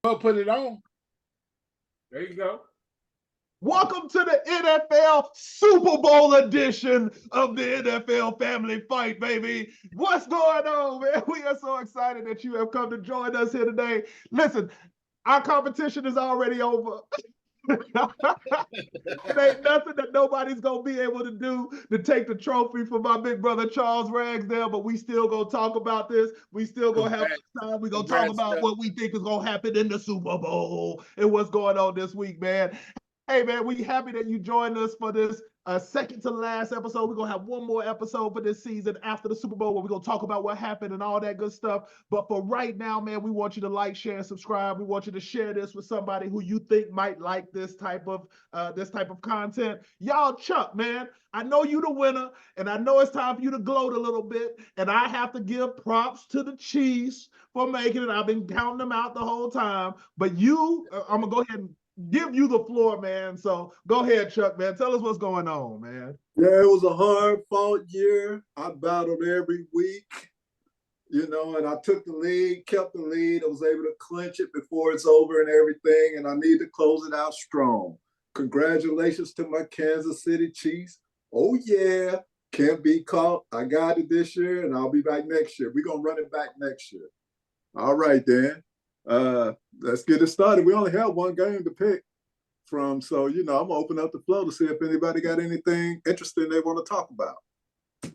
Oh, put it on. There you go. Welcome to the NFL Super Bowl edition of the NFL Family Fight, baby. What's going on, man? We are so excited that you have come to join us here today. Listen, our competition is already over. It ain't nothing that nobody's gonna be able to do to take the trophy from my big brother Charles Ragsdale, but we still gonna talk about this. We still gonna have time. We gonna talk about what we think is gonna happen in the Super Bowl and what's going on this week, man. Hey, man, we happy that you joined us for this second to last episode. We're going to have one more episode for this season after the Super Bowl where we're going to talk about what happened and all that good stuff. But for right now, man, we want you to like, share, and subscribe. We want you to share this with somebody who you think might like this type of content. Y'all, Chuck, man, I know you the winner, and I know it's time for you to gloat a little bit, and I have to give props to the Chiefs for making it. I've been counting them out the whole time. But you, I'm going to go ahead and give you the floor, man. So go ahead, Chuck, man. Tell us what's going on, man. Yeah, it was a hard-fought year. I battled every week, and I took the lead, kept the lead. I was able to clinch it before it's over and everything, and I need to close it out strong. Congratulations to my Kansas City Chiefs. Oh, yeah. Can't be caught. I got it this year, and I'll be back next year. We're going to run it back next year. All right, then. Let's get it started. We only have one game to pick from, so I'm gonna open up the floor to see if anybody got anything interesting they want to talk about.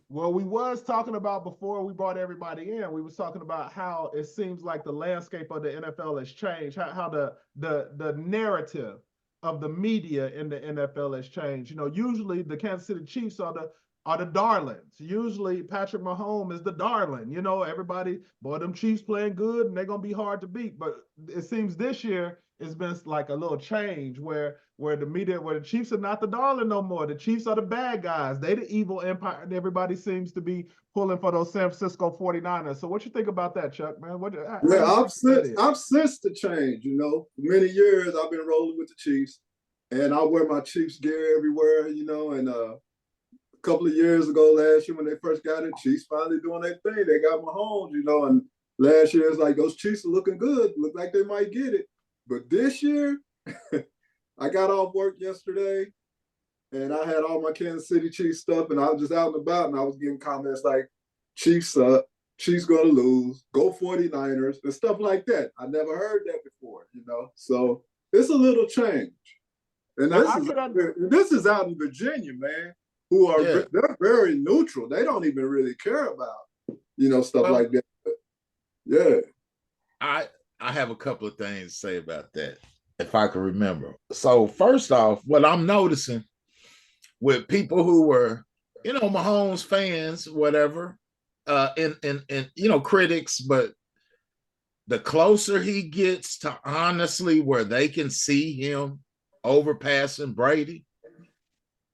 Well, we was talking about before we brought everybody in. We was talking about how it seems like the landscape of the NFL has changed. How the narrative of the media in the NFL has changed. Usually the Kansas City Chiefs are the darlings. Usually Patrick Mahomes is the darling. Everybody, boy, them Chiefs playing good and they're going to be hard to beat. But it seems this year it's been like a little change where the Chiefs are not the darling no more. The Chiefs are the bad guys. They the evil empire, and everybody seems to be pulling for those San Francisco 49ers. So what you think about that, Chuck, man? I've sensed the change, For many years I've been rolling with the Chiefs, and I wear my Chiefs gear everywhere, and a couple of years ago, last year when they first got it, Chiefs finally doing their thing. They got Mahomes, and last year it's like those Chiefs are looking good, look like they might get it. But this year, I got off work yesterday, and I had all my Kansas City Chiefs stuff, and I was just out and about, and I was getting comments like, Chiefs suck, Chiefs gonna lose, go 49ers, and stuff like that. I never heard that before, So it's a little change. And this is out in Virginia, man. Who are they're very neutral. They don't even really care about, stuff like that. But, yeah. I have a couple of things to say about that, if I can remember. So first off, what I'm noticing with people who were, Mahomes fans, whatever, and critics, but the closer he gets to honestly where they can see him overpassing Brady,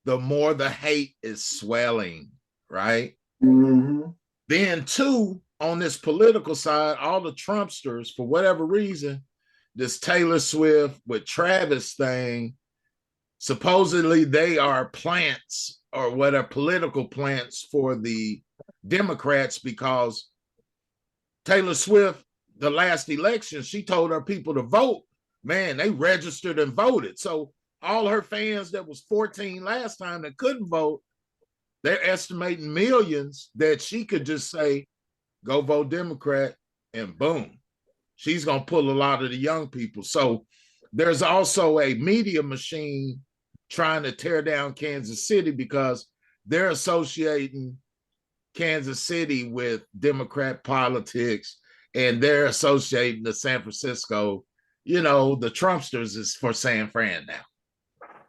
the more the hate is swelling, right? Mm-hmm. Then, too, on this political side, all the Trumpsters, for whatever reason, this Taylor Swift with Travis thing, supposedly they are plants or whatever, political plants for the Democrats, because Taylor Swift, the last election, she told her people to vote. Man, they registered and voted. So all her fans that was 14 last time that couldn't vote, they're estimating millions that she could just say, go vote Democrat, and boom, she's going to pull a lot of the young people. So there's also a media machine trying to tear down Kansas City because they're associating Kansas City with Democrat politics, and they're associating the San Francisco, the Trumpsters is for San Fran now.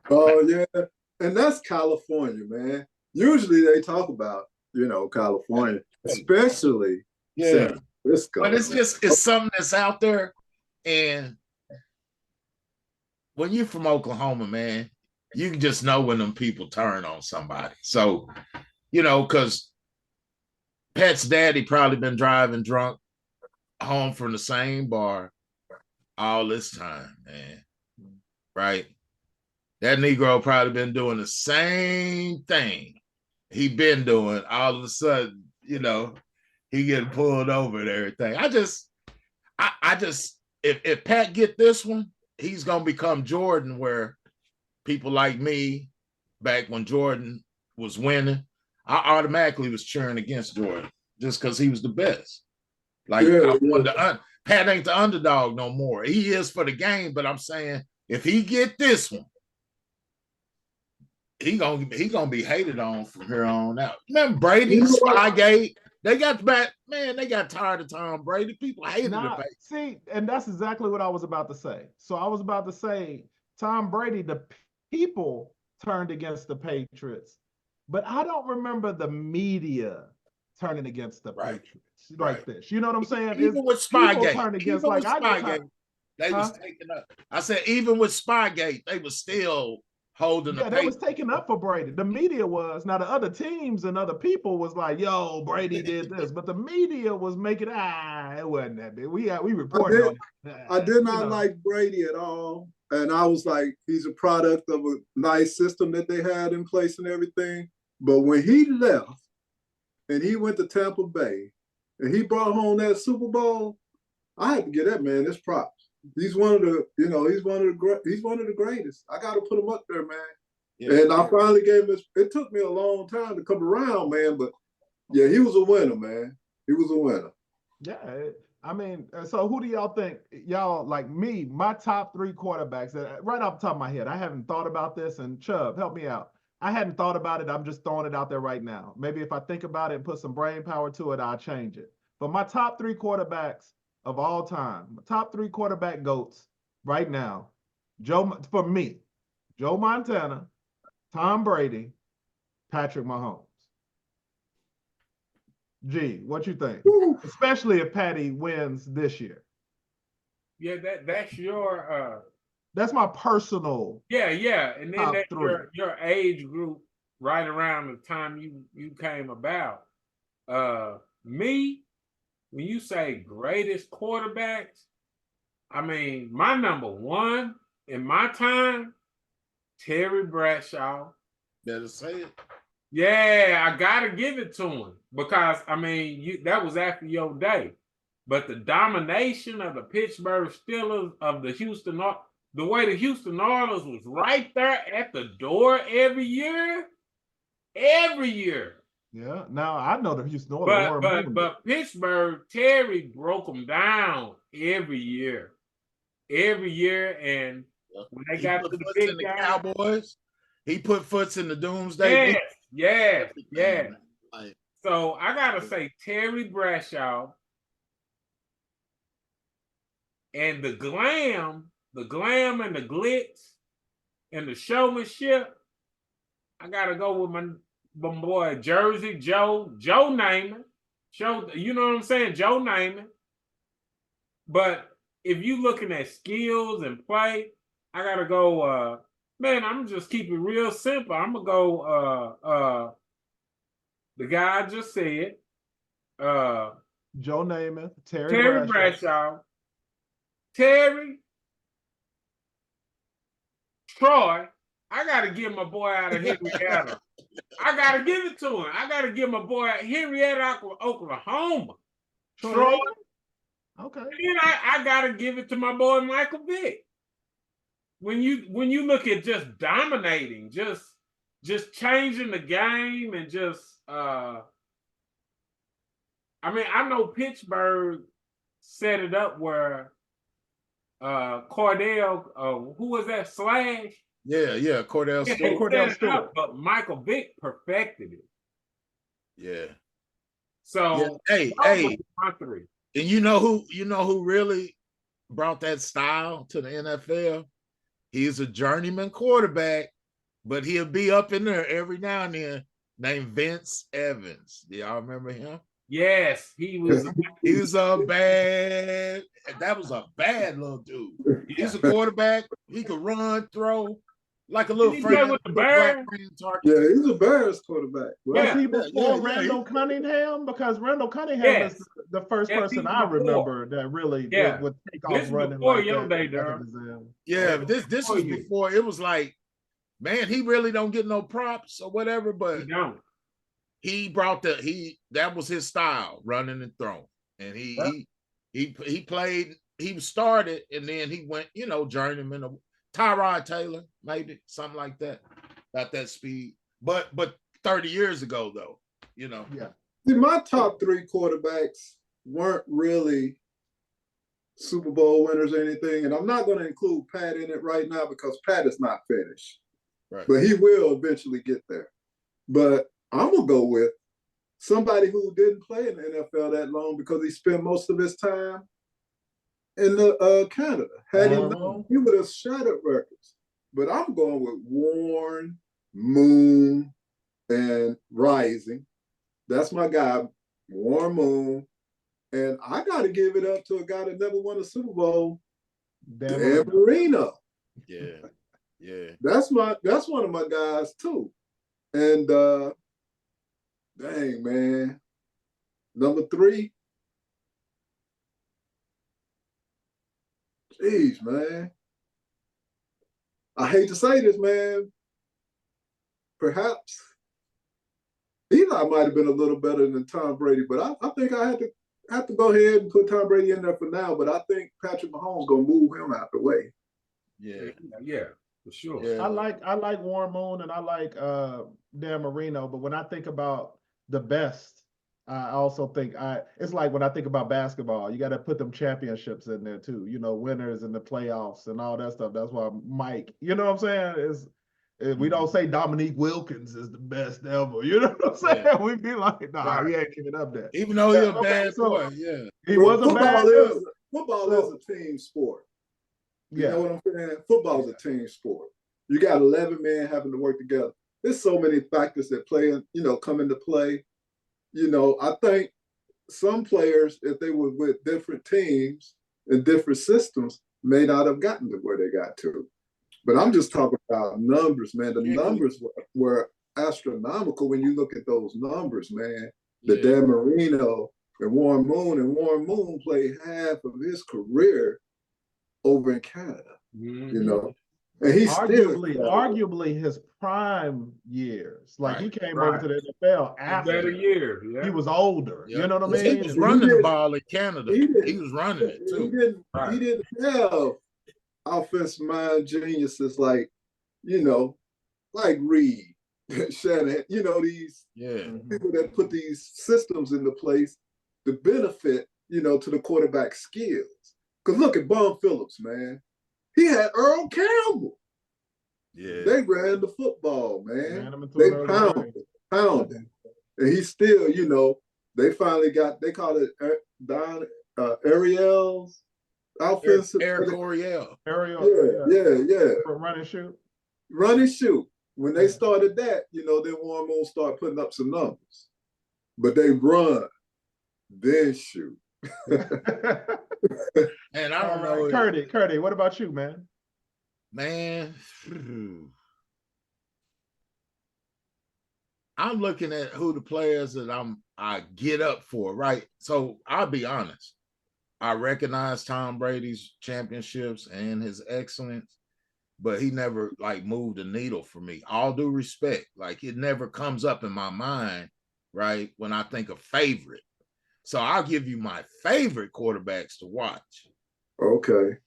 Oh, yeah. And that's California, man. Usually they talk about, California, especially San Francisco. But it's something that's out there. And when you're from Oklahoma, man, you can just know when them people turn on somebody. So, because Pat's daddy probably been driving drunk home from the same bar all this time, man. Right? That Negro probably been doing the same thing he been doing. All of a sudden, he getting pulled over and everything. I just if Pat get this one, he's gonna become Jordan, where people like me, back when Jordan was winning, I automatically was cheering against Jordan just because he was the best. Like Pat ain't the underdog no more. He is for the game, but I'm saying if he get this one, he gonna be hated on from here on out. Remember Brady, Spygate? They got back, man. They got tired of Tom Brady. People hated the See, and that's exactly what I was about to say. So I was about to say, Tom Brady, the people turned against the Patriots, but I don't remember the media turning against the Patriots like this. You know what I'm saying? Even with Spygate, they was taking up. I said, even with Spygate, they was still holding. Yeah, they was taking up for Brady. The media was. Now the other teams and other people was like, "Yo, Brady did this," but the media was making it wasn't that big. We reported on it. I did not like Brady at all, and I was like, he's a product of a nice system that they had in place and everything. But when he left and he went to Tampa Bay and he brought home that Super Bowl, I had to give that man his props. He's one of the, he's one of the greatest. I got to put him up there, man. Yeah, and I finally gave him. It took me a long time to come around, man. But yeah, he was a winner, man. He was a winner. Yeah, I mean, so who do y'all think? Y'all like me? My top 3 quarterbacks. Right off the top of my head, I haven't thought about this. And Chubb, help me out. I hadn't thought about it. I'm just throwing it out there right now. Maybe if I think about it and put some brain power to it, I'll change it. But my top 3 quarterbacks of all time, top 3 quarterback GOATs right now, for me, Joe Montana, Tom Brady, Patrick Mahomes. G, what you think? Especially if Patty wins this year. Yeah, that's your that's my personal. Yeah, and then that's your age group right around the time you came about. Me, when you say greatest quarterbacks, I mean, my number one in my time, Terry Bradshaw. Better say it. Yeah, I gotta give it to him because I mean, that was after your day. But the domination of the Pittsburgh Steelers, of the the way the Houston Oilers was right there at the door every year. Yeah, now I know the Houston Oilers. But Pittsburgh, Terry broke them down every year, and when they got to the big guys, Cowboys, he put foots in the Doomsday. Yes. So I gotta say Terry Bradshaw and the glam and the glitz and the showmanship. I gotta go with my boy Jersey Joe Namath. You know what I'm saying? Joe Namath. But if you looking at skills and play, I gotta go. Man, I'm just keep it real simple. I'm gonna go. The guy I just said. Joe Namath, Terry Bradshaw, Terry, Troy. I gotta give my boy out of Henrietta. I gotta give it to him. I gotta give my boy Henrietta, Oklahoma. Troy. Okay. And then I gotta give it to my boy Michael Vick. When you look at just dominating, just changing the game and just I mean, I know Pittsburgh set it up where Cordell, who was that, Slash? Yeah, Cordell Stewart. But Michael Vick perfected it. Yeah. So hey, and you know who really brought that style to the NFL? He's a journeyman quarterback, but he'll be up in there every now and then, named Vince Evans. Do y'all remember him? Yes, he was. He was a bad. That was a bad little dude. He's a quarterback. He could run, throw, like a little friend with the Bears. Yeah, he's a Bears quarterback. Was he before Randall Cunningham? Because Randall Cunningham is the first person I remember that really would take off running like that. Yeah, this was before. It was like, man, he really don't get no props or whatever, but he brought that was his style, running and throwing. And he played he started and then he went, you know, journeyman, Tyrod Taylor, maybe something like that, about that speed. But 30 years ago, though, you know. Yeah. See, my top 3 quarterbacks weren't really Super Bowl winners or anything, and I'm not going to include Pat in it right now because Pat is not finished. Right. But he will eventually get there. But I'm going to go with somebody who didn't play in the NFL that long because he spent most of his time in Canada. Had he known, he would have shattered records. But I'm going with Warren, Moon, and Rising. That's my guy, Warren Moon. And I got to give it up to a guy that never won a Super Bowl, Dan Marino. Yeah. Yeah. That's one of my guys too. And dang, man. Number 3. Jeez, man. I hate to say this, man. Perhaps Eli might have been a little better than Tom Brady, but I think I have to go ahead and put Tom Brady in there for now. But I think Patrick Mahomes gonna move him out the way. Yeah. Yeah. For sure. Yeah. I like Warren Moon and I like Dan Marino, but when I think about the best, I also think it's like when I think about basketball, you got to put them championships in there too. You know, winners in the playoffs and all that stuff. That's why Mike, you know what I'm saying? We don't say Dominique Wilkins is the best ever. You know what I'm saying? Yeah. We be like, nah, he ain't giving up that. Even though he's a bad boy, yeah. He was a bad dude. Football is a team sport. You know what I'm saying? Football is a team sport. You got 11 men having to work together. There's so many factors that come into play. You know, I think some players, if they were with different teams and different systems, may not have gotten to where they got to. But I'm just talking about numbers, man. The numbers were astronomical when you look at those numbers, man. The Dan Marino and Warren Moon played half of his career over in Canada, you know. And he's arguably his prime years. Like he came over to the NFL after better years. Yeah. He was older. Yeah. You know what I mean? He was running the ball in Canada. He was running it too. He didn't have offensive mind geniuses like, you know, like Reed, Shanahan, you know, these people that put these systems into place to benefit, you know, to the quarterback skills. Because look at Bum Phillips, man. He had Earl Campbell. Yeah. They ran the football, man. They pounded. And he still, you know, they finally they call it Ariel's offensive. Eric Oriel. Yeah. Run and shoot. Run and shoot. When they started that, you know, then Warren Moon started putting up some numbers. But they run, then shoot. And I don't know. Curdy, what about you, man? Man, I'm looking at who the players that I get up for, right? So I'll be honest. I recognize Tom Brady's championships and his excellence, but he never like moved the needle for me. All due respect, like it never comes up in my mind, right? When I think of favorite. So I'll give you my favorite quarterbacks to watch. Okay.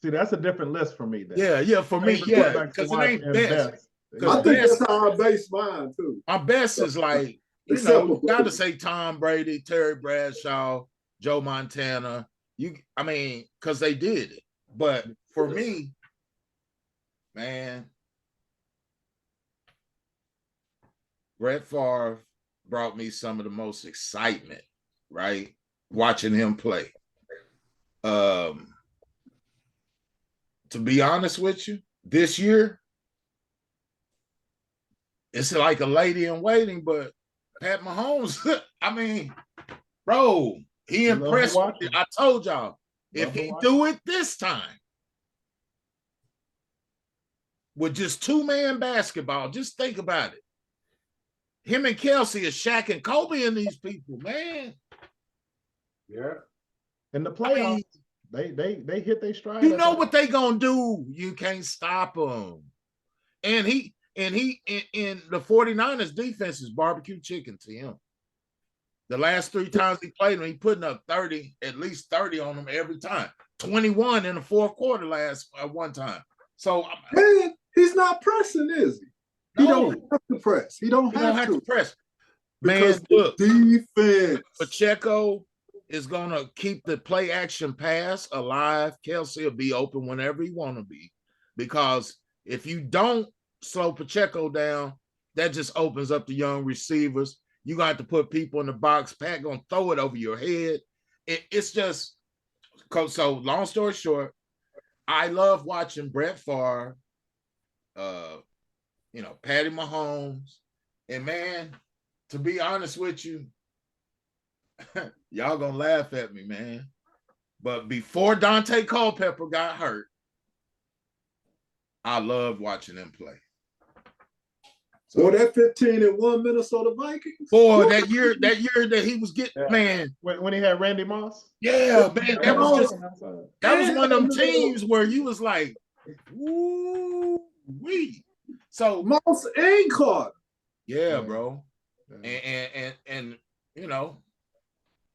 See, that's a different list for me. Then. Yeah, for me, yeah, because it ain't best. I think that's how I base mine too. My best is like, you know, you got to say Tom Brady, Terry Bradshaw, Joe Montana. Because they did it. But for me, man, Brett Favre brought me some of the most excitement, right? Watching him play. To be honest with you, this year, it's like a lady in waiting, but Pat Mahomes, bro, he impressed me. I told y'all, if he do it this time with just two-man basketball, just think about it. Him and Kelsey are Shaq and Kobe and these people, man. Yeah. In the playoffs, they hit their stride. You know what they gonna do. You can't stop them. And the 49ers defense is barbecue chicken to him. The last 3 times he played him, he putting up 30, at least 30 on them every time. 21 in the fourth quarter last one time. So man, he's not pressing, is he? He don't have to press. He don't have to press. Because man, look, defense. Pacheco is gonna keep the play action pass alive. Kelsey will be open whenever he want to be, because if you don't slow Pacheco down, that just opens up the young receivers. You got to put people in the box. Pat gonna throw it over your head. It's just so. Long story short, I love watching Brett Favre, Patty Mahomes, and man, to be honest with you, y'all gonna laugh at me, man. But before Dante Culpepper got hurt, I loved watching them play. So that 15-1 Minnesota Vikings. Boy, that year that he was getting, man. When he had Randy Moss. Yeah, man. That was one of them teams where you was like, ooh, wee. So Moss and Carter. Yeah, bro. And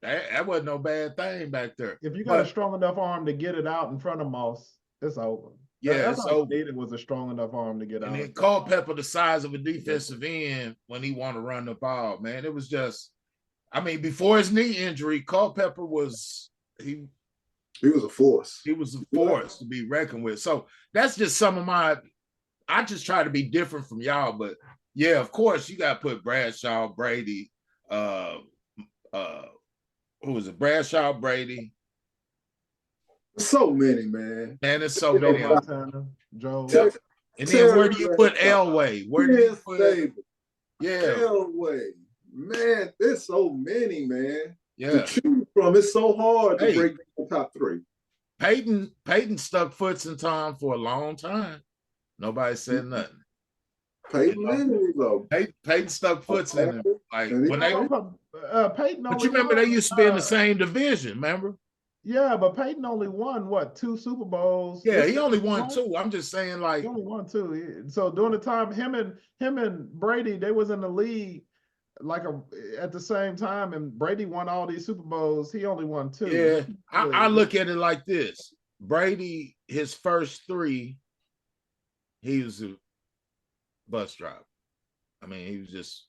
that wasn't no bad thing back there. If you got a strong enough arm to get it out in front of Moss, it's over. Yeah, that's all he needed was a strong enough arm to get out. And then Culpepper the size of a defensive end when he wanted to run the ball, man. It was just, before his knee injury, Culpepper was he was a force. He was a force to be reckoned with. So that's just some of I just try to be different from y'all, but yeah, of course you got to put Bradshaw, Brady, who was it? Bradshaw, Brady. So many, man. Man, it's so many. Joe. And then where do you put Elway? Where do you put Elway? Man, there's so many, man. Yeah. To choose from. It's so hard to break the top 3. Peyton stuck foots in Tom for a long time. Nobody said nothing. Peyton stuck foots in him. Like when Peyton. But you remember they used to be in the same division, remember? Yeah, but Peyton only won 2 Super Bowls. Yeah, he only won 2. I'm just saying, like, he only won 2. So during the time, him and Brady, they was in the league at the same time, and Brady won all these Super Bowls. He only won 2. Yeah, I look at it like this: Brady, his first 3, he was a bus driver. He was just,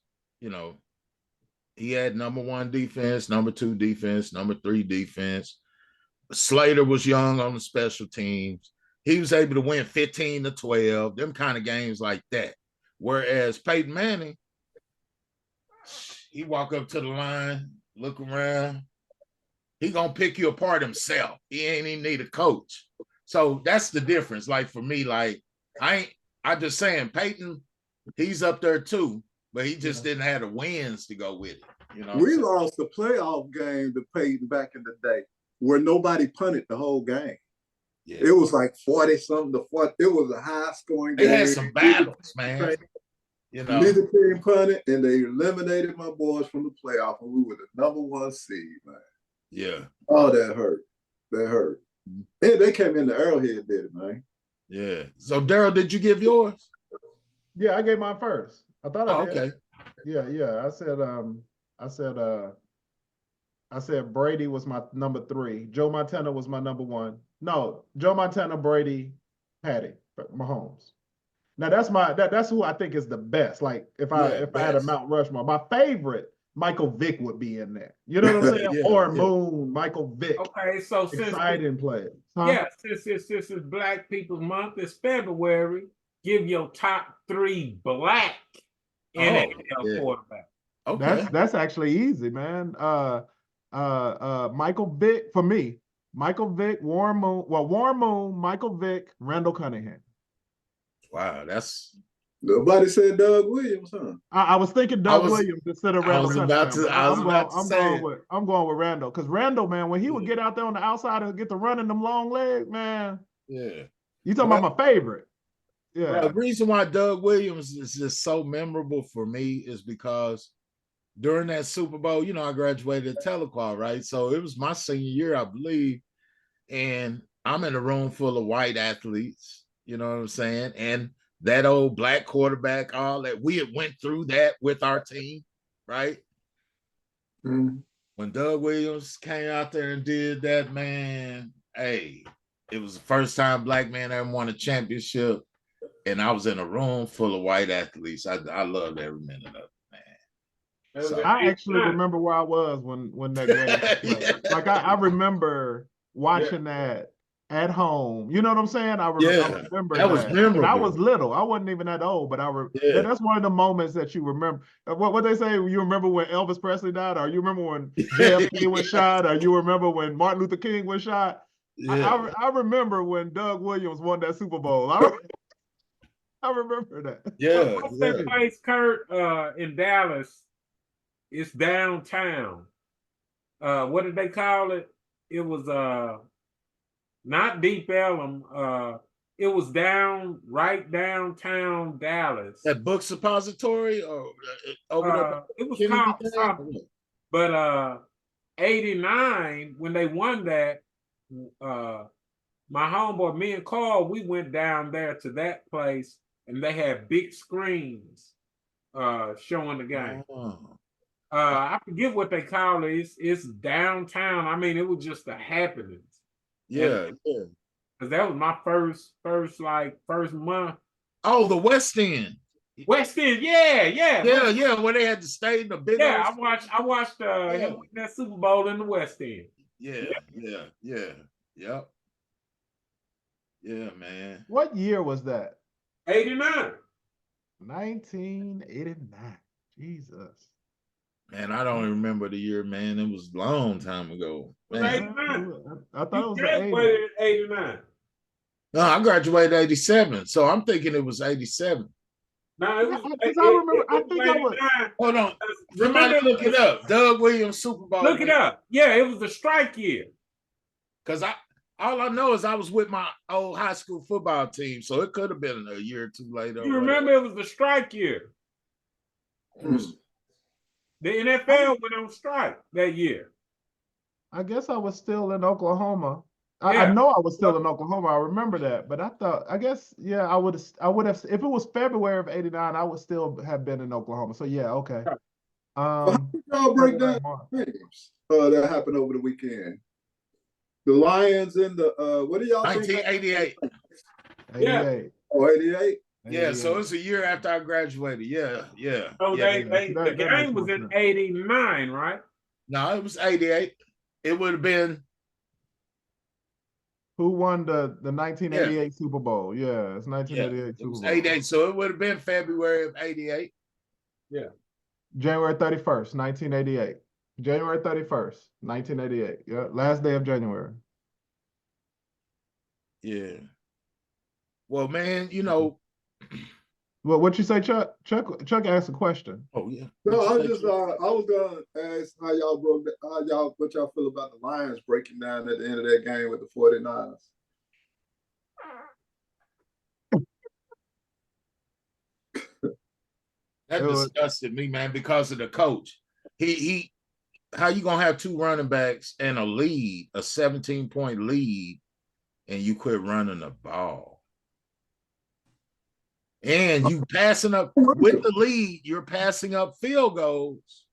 he had number 1 defense, number 2 defense, number 3 defense. Slater was young on the special teams. He was able to win 15-12, them kind of games like that. Whereas Peyton Manning, he walk up to the line, look around. He gonna pick you apart himself. He ain't even need a coach. So that's the difference. Like for me, like I just saying Peyton, he's up there too, but he just didn't have the wins to go with it. We lost the playoff game to Peyton back in the day, where nobody punted the whole game. Yeah. It was like 40-something to 40. It was a high-scoring game. They had some battles, man. Neither team punted, and they eliminated my boys from the playoff, and we were the number 1 seed, man. Yeah. Oh, that hurt. That hurt. And they came in the Arrowhead, did it, man. Yeah. So, Daryl, did you give yours? Yeah, I gave mine first. I thought I did. Okay. Yeah. I said Brady was my number 3. Joe Montana was my number 1. No, Joe Montana, Brady, Patty, Mahomes. Now that's who I think is the best. Like if I had a Mount Rushmore, my favorite Michael Vick would be in there. You know what I'm saying? Or Moon, Michael Vick. Okay, so exciting player. Since it's Black People's Month, it's February. Give your top 3 Black NFL quarterback. Okay, that's actually easy, man. Michael Vick for me. Michael Vick, Warren Moon, Michael Vick, Randall Cunningham. Wow, that's nobody said Doug Williams, huh? I was thinking Doug Williams instead of Randall Cunningham. I'm going with Randall because Randall, man, when he would get out there on the outside and get to running them long legs, man. Yeah, you talking about my favorite? Yeah. Well, the reason why Doug Williams is just so memorable for me is because during that Super Bowl, I graduated at Telequal, right? So it was my senior year, I believe, and I'm in a room full of white athletes. You know what I'm saying? And that old black quarterback, all that. We had went through that with our team, right? When Doug Williams came out there and did that, man, hey, it was the first time black man ever won a championship. And I was in a room full of white athletes. I loved every minute of it, man. So, I actually remember where I was when that game was played. Like I remember watching that at home. You know what I'm saying? I remember that. Was memorable. And I was little. I wasn't even that old, but that's one of the moments that you remember. What they say, you remember when Elvis Presley died, or you remember when JFK was shot, or you remember when Martin Luther King was shot. Yeah. I remember when Doug Williams won that Super Bowl. I remember that. Yeah. What's that place, Kurt, in Dallas? It's downtown. What did they call it? It was not Deep Ellum. It was right downtown Dallas. That book suppository or over there? It was called something. But 89, when they won that, my homeboy, me and Carl, we went down there to that place, and they had big screens showing the game. I forget what they call it. It's downtown. I mean, it was just a happening. Yeah. Because that was my first month. Oh, the West End. West End, yeah. Where they had to stay in the big. Yeah, I watched him win that Super Bowl in the West End. Yeah, man. What year was that? 89. 1989. Jesus. Man, I don't remember the year, man. It was a long time ago. Man. 89. I thought it was graduated in 89. No, I graduated 87, so I'm thinking it was 87. No, it was. I think I was. Hold on. Somebody look it up. Doug Williams Super Bowl. Look it up. Yeah, it was the strike year. Because all I know is I was with my old high school football team, so it could have been a year or two later. You remember it was the strike year. The NFL went on strike that year. I guess I was still in Oklahoma. I know I was still in Oklahoma. I remember that, but I guess, I would have, if it was February of 89, I would still have been in Oklahoma. So yeah, okay. How did y'all break down games that happened over the weekend? The Lions and the what do y'all 1988. 88. Oh, 88? Yeah, so it's a year after I graduated. Yeah. So the game was in 89, right? No, it was 88. It would have been. Who won the 1988 Super Bowl? Yeah, it's 1988 Super Bowl. 88, so it would have been February of 88. Yeah. January 31st, 1988. January 31st, 1988. Yeah, last day of January. Yeah. Well, man, Well, what you say, Chuck? Chuck asked a question. Oh yeah. No, I was gonna ask what y'all feel about the Lions breaking down at the end of that game with the 49ers. That disgusted me, man, because of the coach. He how you gonna have two running backs and a lead, a 17-point lead, and you quit running the ball? And you passing up with the lead, you're passing up field goals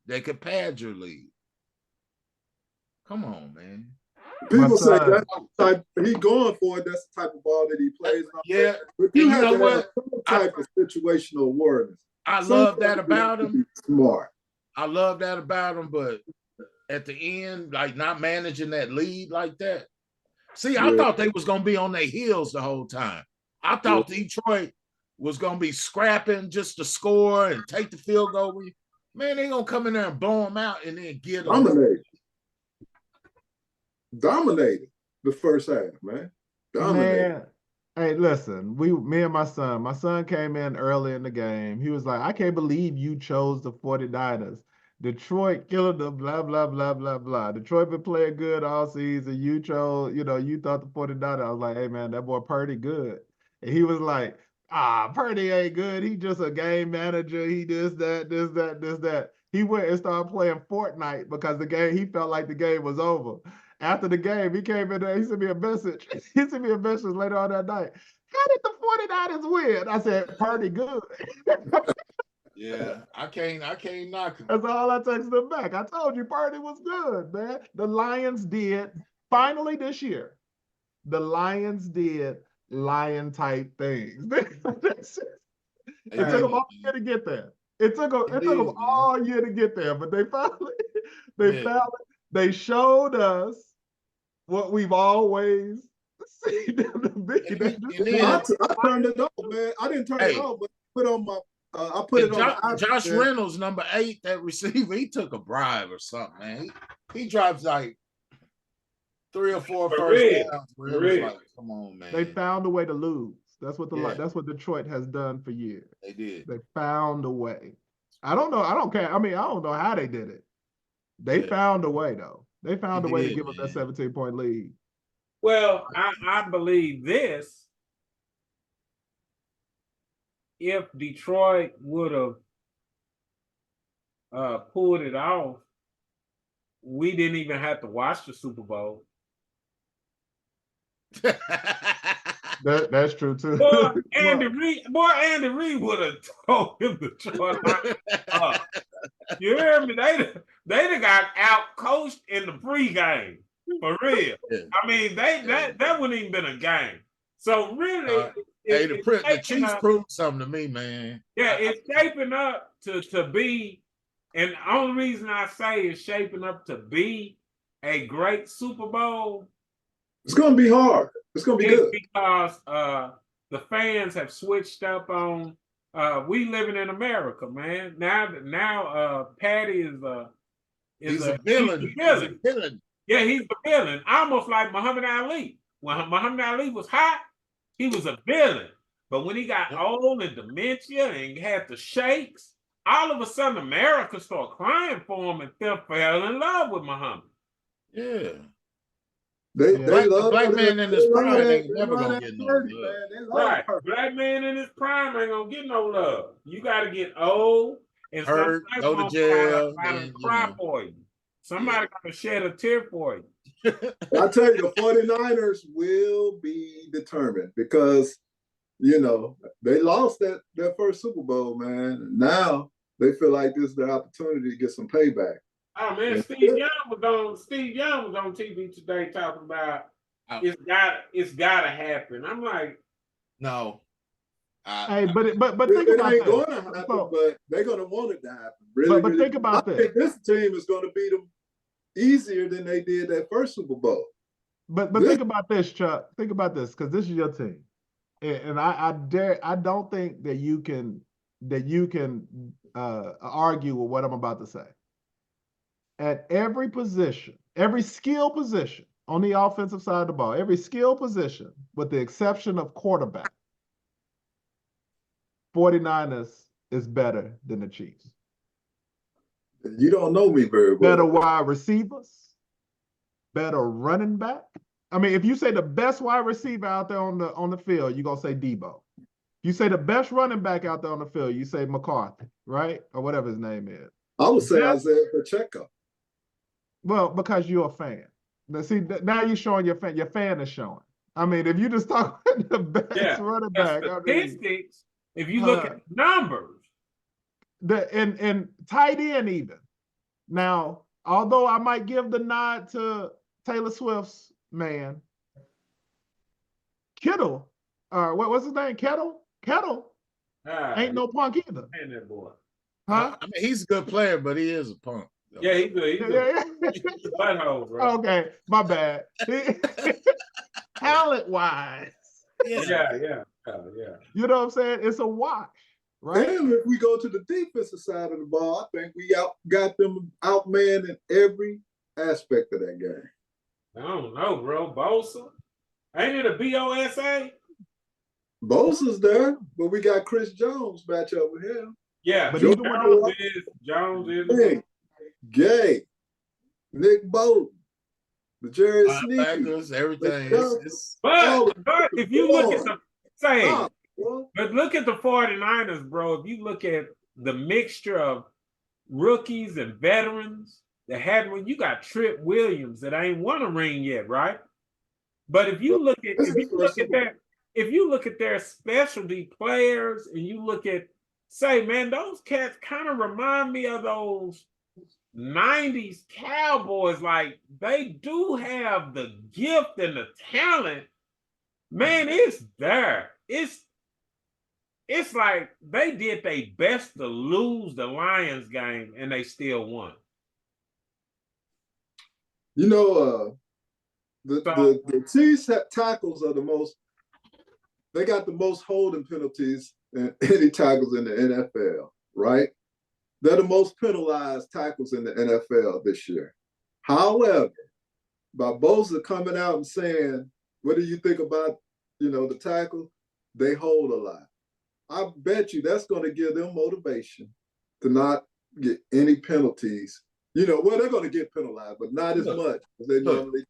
that could pad your lead. Come on, man. People say that's the type he going for it. That's the type of ball that he plays. Yeah, but you have to have some type of situational awareness. I love that about him. Smart. I love that about him, but at the end, like not managing that lead like that. See, I thought they was gonna be on their heels the whole time. I thought Detroit was gonna be scrapping just to score and take the field goal. Man, they gonna come in there and blow them out and then get them. Dominated the first half, man. Dominated. Man, hey, listen, me and my son came in early in the game. He was like, I can't believe you chose the 49ers. Detroit killing them, blah, blah, blah, blah, blah. Detroit been playing good all season. You chose, you thought the 49ers. I was like, hey, man, that boy Purdy good. And he was like, Purdy ain't good. He just a game manager. He this, that. He went and started playing Fortnite because he felt like the game was over. After the game, he came in there, he sent me a message. He sent me a message later on that night. How did the 49ers win? I said, Purdy good. Yeah, I can't knock him. That's all I texted him back. I told you Purdy was good, man. The Lions did finally this year. The Lions did lion type things. It took them all year to get there. It took them all year to get there, but they finally they showed us what we've always seen them to be. I turned it off, man. I didn't turn it off, but put on my I put it on Josh Reynolds, number 8, that receiver, he took a bribe or something, man. He drives like 3 or 4 first downs. Like, come on, man. They found a way to lose. That's what that's what Detroit has done for years. They did. They found a way. I don't know. I don't care. I mean, I don't know how they did it. They found a way, though. They found a way to give us that 17-point lead. Well, I believe this. If Detroit would have pulled it off, we didn't even have to watch the Super Bowl. That's true too. Boy, Andy Reid would have told him to shut up. You hear me? They'd have got out coached in the pregame. For real. I mean, that wouldn't even been a game. So really, the Chiefs proved something to me, man. Yeah, it's shaping up to be, and the only reason I say it's shaping up to be a great Super Bowl. It's gonna be hard. It's gonna be good because the fans have switched up on. We living in America, man. Now, Patty is a villain. He's a villain. Yeah, he's a villain. Almost like Muhammad Ali. When Muhammad Ali was hot, he was a villain. But when he got old and dementia and had the shakes, all of a sudden America started crying for him and fell in love with Muhammad. Yeah. They love black man in his prime ain't never gonna get no love. Right. Black man in his prime ain't gonna get no love. You gotta get old and hurt, go to jail, and cry for you. Somebody gonna shed a tear for you. I tell you, the 49ers will be determined because, you know, they lost that first Super Bowl, man. Now they feel like this is their opportunity to get some payback. Oh man, Steve Young was on TV today talking about it's gotta happen. I'm like, no. Hey, but think about it. It ain't going to happen, but they're going to want it to happen. Really, but think about this. I think this team is going to beat them easier than they did that first Super Bowl. But think about this, Chuck. Think about this, because this is your team, and I don't think that you can argue with what I'm about to say. At every position, every skill position on the offensive side of the ball, every skill position, with the exception of quarterback, 49ers is better than the Chiefs. You don't know me very well. Better wide receivers, better running back. I mean, if you say the best wide receiver out there on the field, you're gonna say Debo. You say the best running back out there on the field, you say McCarthy, right? Or whatever his name is. I would say Isaiah Pacheco. Well, because you're a fan. Now, see, now you're showing your fan is showing. I mean, if you just talk about the best running back, statistics. If you look at numbers, and tight end even. Now, although I might give the nod to Taylor Swift's man, Kittle, what's his name? Kettle ain't no punk either. Man, that boy. Huh? I mean, he's a good player, but he is a punk. Yeah, he's good. He's a butthole, bro. Okay, my bad. Talent-wise. Yeah. You know what I'm saying? It's a wash, right? And if we go to the defensive side of the ball, I think we got them outmanned in every aspect of that game. I don't know, bro. Bosa? Ain't it a BOSA? Bosa's there, but we got Chris Jones match up with him. Yeah, but Jones is Gay, Nick Bolton, the Jerry Sneakers, everything. But if you look at but look at the 49ers, bro. If you look at the mixture of rookies and veterans that had when you got Trip Williams that ain't won a ring yet, right? But if you look at their specialty players and you look at say, man, those cats kind of remind me of those 90s Cowboys. Like, they do have the gift and the talent. Man, it's there. It's like they did their best to lose the Lions game and they still won. You know, the Chiefs tackles are the most, they got the most holding penalties in any tackles in the NFL, right? They're the most penalized tackles in the NFL this year. However, Barbosa coming out and saying, what do you think about, the tackle? They hold a lot. I bet you that's going to give them motivation to not get any penalties. Well, they're going to get penalized, but not as much as they normally.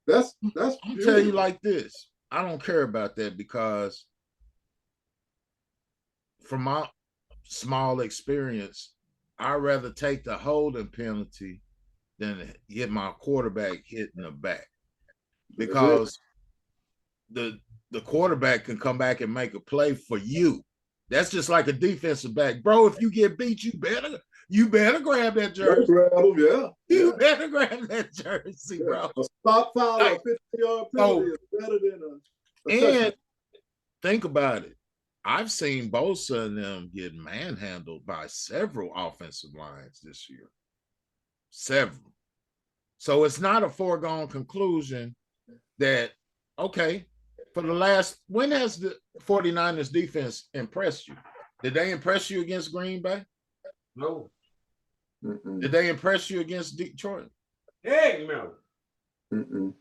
That's. I'll tell you like this. I don't care about that because from my small experience, I'd rather take the holding penalty than get my quarterback hit in the back. Because the quarterback can come back and make a play for you. That's just like a defensive back. Bro, if you get beat, you better grab that jersey. Grab them, yeah. You better grab that jersey, bro. A stop foul or 50-yard penalty is better than and think about it. I've seen Bosa and them get manhandled by several offensive lines this year. Several. So it's not a foregone conclusion that, okay, for the last, when has the 49ers defense impressed you? Did they impress you against Green Bay? No. Mm-mm. Did they impress you against Detroit? Heck no. Mm-mm.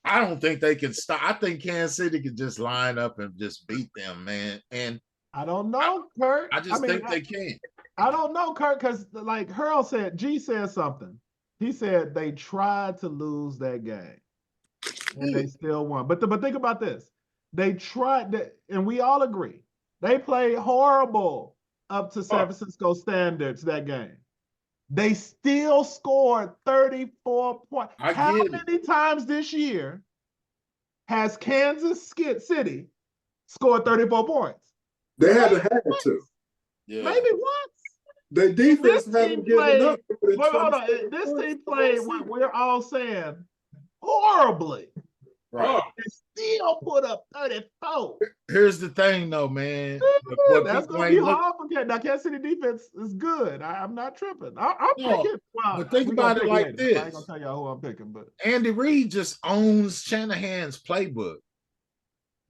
I don't think they can stop. I think Kansas City could just line up and just beat them, man. And I don't know, Kurt. I think they can. I don't know, Kurt, because like Hurl said, G said something. He said they tried to lose that game. And they still won. But think about this. They tried that, and we all agree. They played horrible up to San Francisco standards that game. They still scored 34 points. How many times this year has Kansas City scored 34 points? They haven't had to. Yeah. Maybe once. The defense hasn't given up. Hold on. This team played what we're all saying horribly. Right. They still put up 34. Here's the thing, though, man. That's going to be hard for Kansas. Now, Kansas City defense is good. I'm not tripping. I'm picking. Well, but think about it like this. I ain't going to tell y'all who I'm picking. But Andy Reid just owns Shanahan's playbook.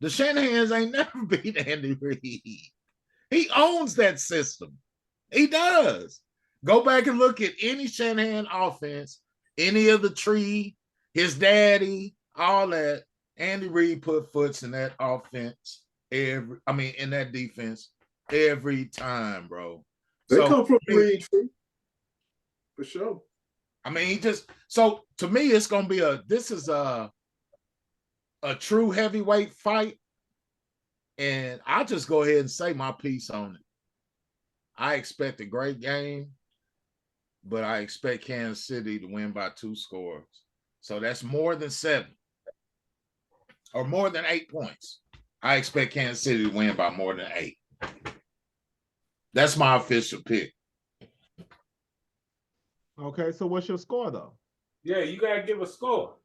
The Shanahans ain't never beat Andy Reid. He owns that system. He does. Go back and look at any Shanahan offense, any of the tree, his daddy, all that. Andy Reid put foots in that offense in that defense every time, bro. They come from Reid tree. For sure. I mean, so to me, it's gonna be this is a true heavyweight fight. And I'll just go ahead and say my piece on it. I expect a great game, but I expect Kansas City to win by 2 scores. So that's more than 7 or more than 8 points. I expect Kansas City to win by more than 8. That's my official pick. Okay, so what's your score, though? Yeah, you got to give a score.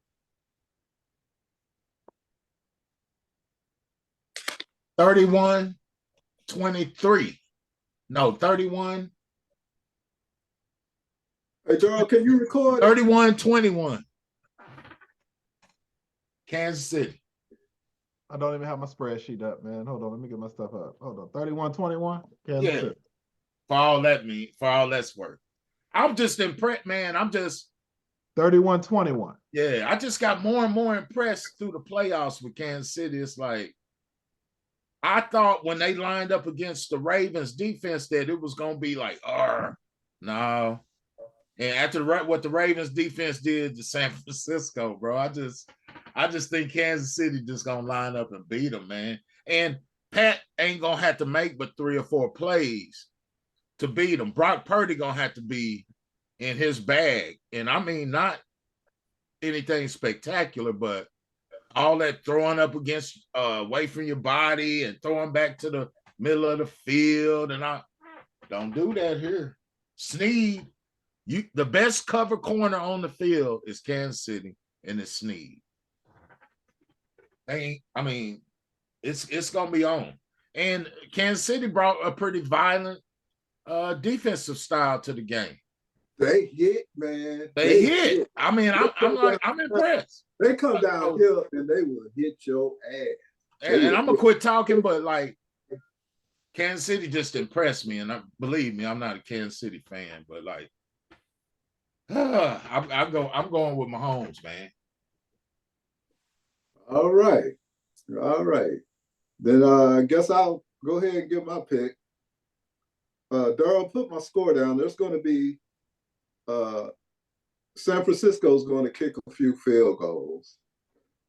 $31-23. No, 31. Hey, Gerald, can you record? 31-21. Kansas City. I don't even have my spreadsheet up, man. Hold on, let me get my stuff up. Hold on, 31-21. Kansas City. For all that's worth. I'm just impressed, man. 31-21. Yeah, I just got more and more impressed through the playoffs with Kansas City. It's like, I thought when they lined up against the Ravens defense that it was going to be like, no. And after what the Ravens defense did to San Francisco, bro, I just think Kansas City just going to line up and beat them, man. And Pat ain't going to have to make but 3 or 4 plays to beat them. Brock Purdy going to have to be in his bag. And I mean, not anything spectacular, but all that throwing up against away from your body and throwing back to the middle of the field, and I don't do that here. Snead, the best cover corner on the field is Kansas City, and it's Snead. It's gonna be on. And Kansas City brought a pretty violent defensive style to the game. They hit, man. They hit. I mean, I'm impressed. They come downhill and they will hit your ass. And I'm gonna quit talking, but like Kansas City just impressed me. And believe me, I'm not a Kansas City fan, but like I'm going with Mahomes, man. All right. Then I guess I'll go ahead and give my pick. Darryl, put my score down. There's going to be San Francisco's going to kick a few field goals.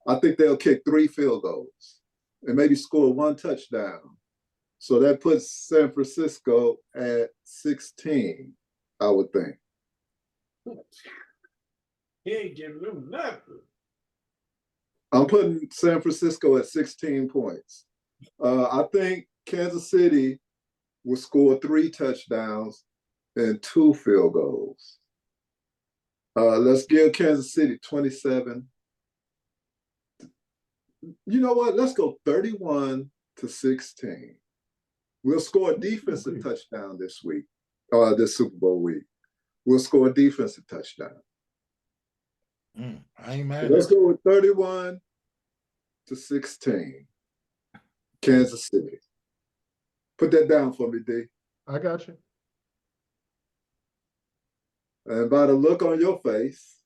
I think they'll kick 3 field goals and maybe score 1 touchdown. So that puts San Francisco at 16, I would think. He ain't giving them nothing. I'm putting San Francisco at 16 points. I think Kansas City will score 3 touchdowns and 2 field goals. Let's give Kansas City 27. You know what? Let's go 31-16. We'll score a defensive touchdown this week, this Super Bowl week. We'll score a defensive touchdown. I ain't mad. Let's go with 31-16. Kansas City. Put that down for me, D. I got you. And by the look on your face,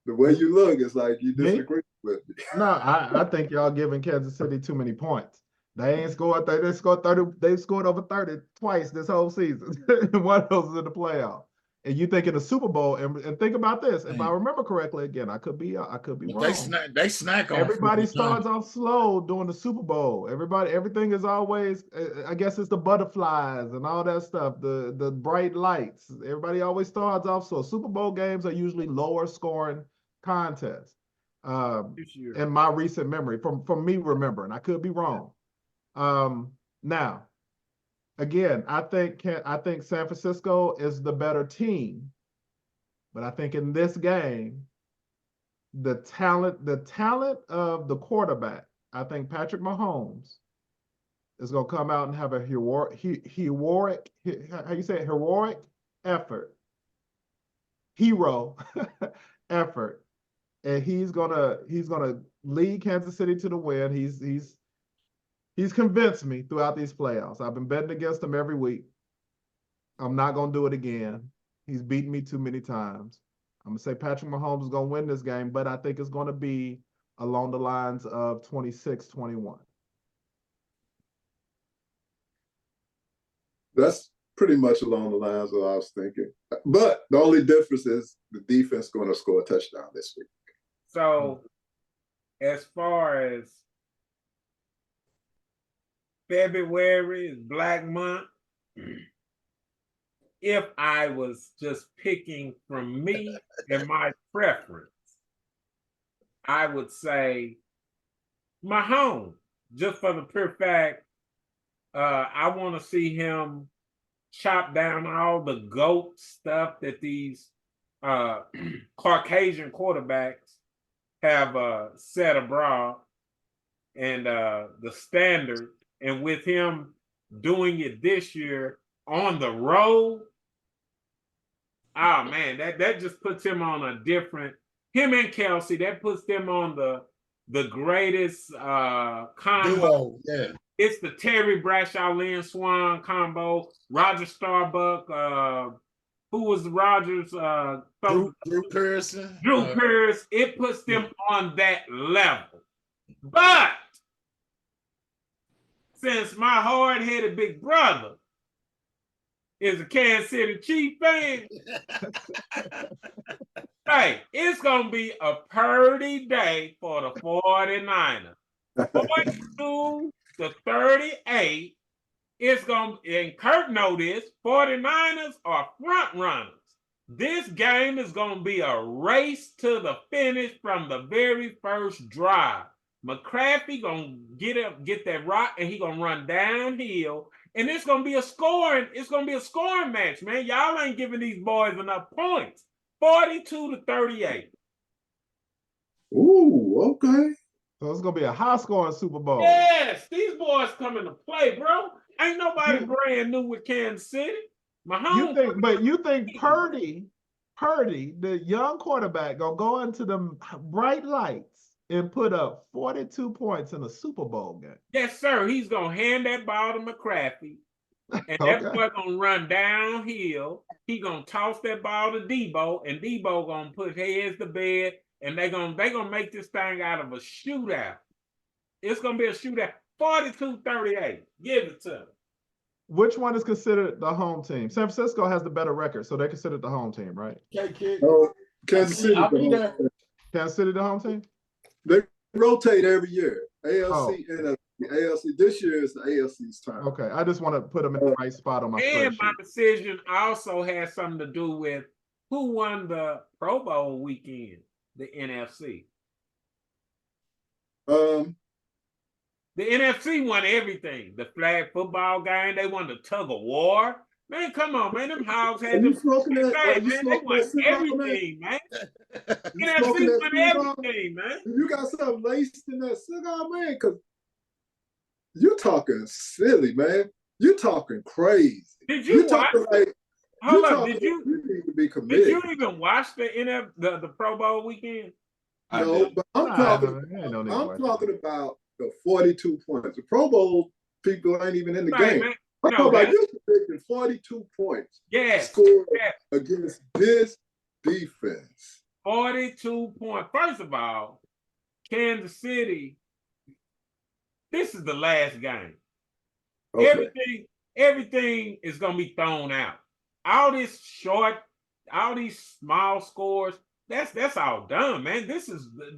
the way you look, it's like you disagree with me. No, I think y'all giving Kansas City too many points. They ain't scored. They scored 30. They've scored over 30 twice this whole season. One of those is in the playoff. And you think in the Super Bowl, and think about this. If I remember correctly, again, I could be wrong. They snack on. Everybody starts off slow during the Super Bowl. Everything is always, I guess it's the butterflies and all that stuff, the bright lights. Everybody always starts off slow. Super Bowl games are usually lower scoring contests. In my recent memory, from me remembering, I could be wrong. Now, again, I think San Francisco is the better team, but I think in this game, the talent of the quarterback, I think Patrick Mahomes is going to come out and have a heroic hero effort, and he's gonna lead Kansas City to the win. He's convinced me throughout these playoffs. I've been betting against him every week. I'm not going to do it again. He's beaten me too many times. I'm going to say Patrick Mahomes is going to win this game, but I think it's going to be along the lines of 26-21. That's pretty much along the lines of what I was thinking. But the only difference is the defense going to score a touchdown this week. So, as far as February is Black Month, if I was just picking from me and my preference, I would say Mahomes, just for the pure fact, I want to see him chop down all the GOAT stuff that these Caucasian quarterbacks have set abroad, and the standard. And with him doing it this year on the road, oh man, that just puts him on a different. Him and Kelsey, that puts them on the greatest combo. Yeah, it's the Terry Bradshaw, Lynn Swan combo. Roger Starbuck, who was Rogers? Drew Pearson. Drew Pearson. It puts them on that level, but since my hard-headed big brother is a Kansas City Chiefs fan, hey, it's going to be a purdy day for the 49ers. 42-38. It's going to, and Kurt know this, 49ers are front runners. This game is going to be a race to the finish from the very first drive. McCaffrey gonna get that rock, and he gonna run downhill, and it's gonna be a scoring match, man. Y'all ain't giving these boys enough points. 42-38. Ooh, okay. So it's gonna be a high-scoring Super Bowl. Yes, these boys coming to play, bro. Ain't nobody brand new with Kansas City. You think Purdy, the young quarterback, gonna go into them bright lights and put up 42 points in a Super Bowl game? Yes, sir. He's gonna hand that ball to McCaffrey, and that boy gonna run downhill. He gonna toss that ball to Debo, and Debo gonna put heads to bed, and they gonna make this thing out of a shootout. It's gonna be a shootout. 42-38. Give it to them. Which one is considered the home team? San Francisco has the better record, so they're considered the home team, right? Kansas City. Kansas City the home team? They rotate every year. ALC and ALC. This year is the ALC's time. Okay, I just want to put them in the right spot on my spreadsheet. And my decision also has something to do with who won the Pro Bowl weekend, the NFC. The NFC won everything. The flag football game, they won the tug of war. Man, come on, man. Them hogs had them. They won everything, man. NFC won everything, man. You got something laced in that cigar, man, because you're talking silly, man. You're talking crazy. Did you watch? Hold up. Did you need to be committed? Did you even watch the Pro Bowl weekend? No, but I'm talking about the 42 points. The Pro Bowl people ain't even in the game. Man. I'm talking about you predicting 42 points. Scored against this defense. 42 points. First of all, Kansas City, this is the last game. Okay. Everything is gonna be thrown out. All these small scores, that's all done, man. This is it.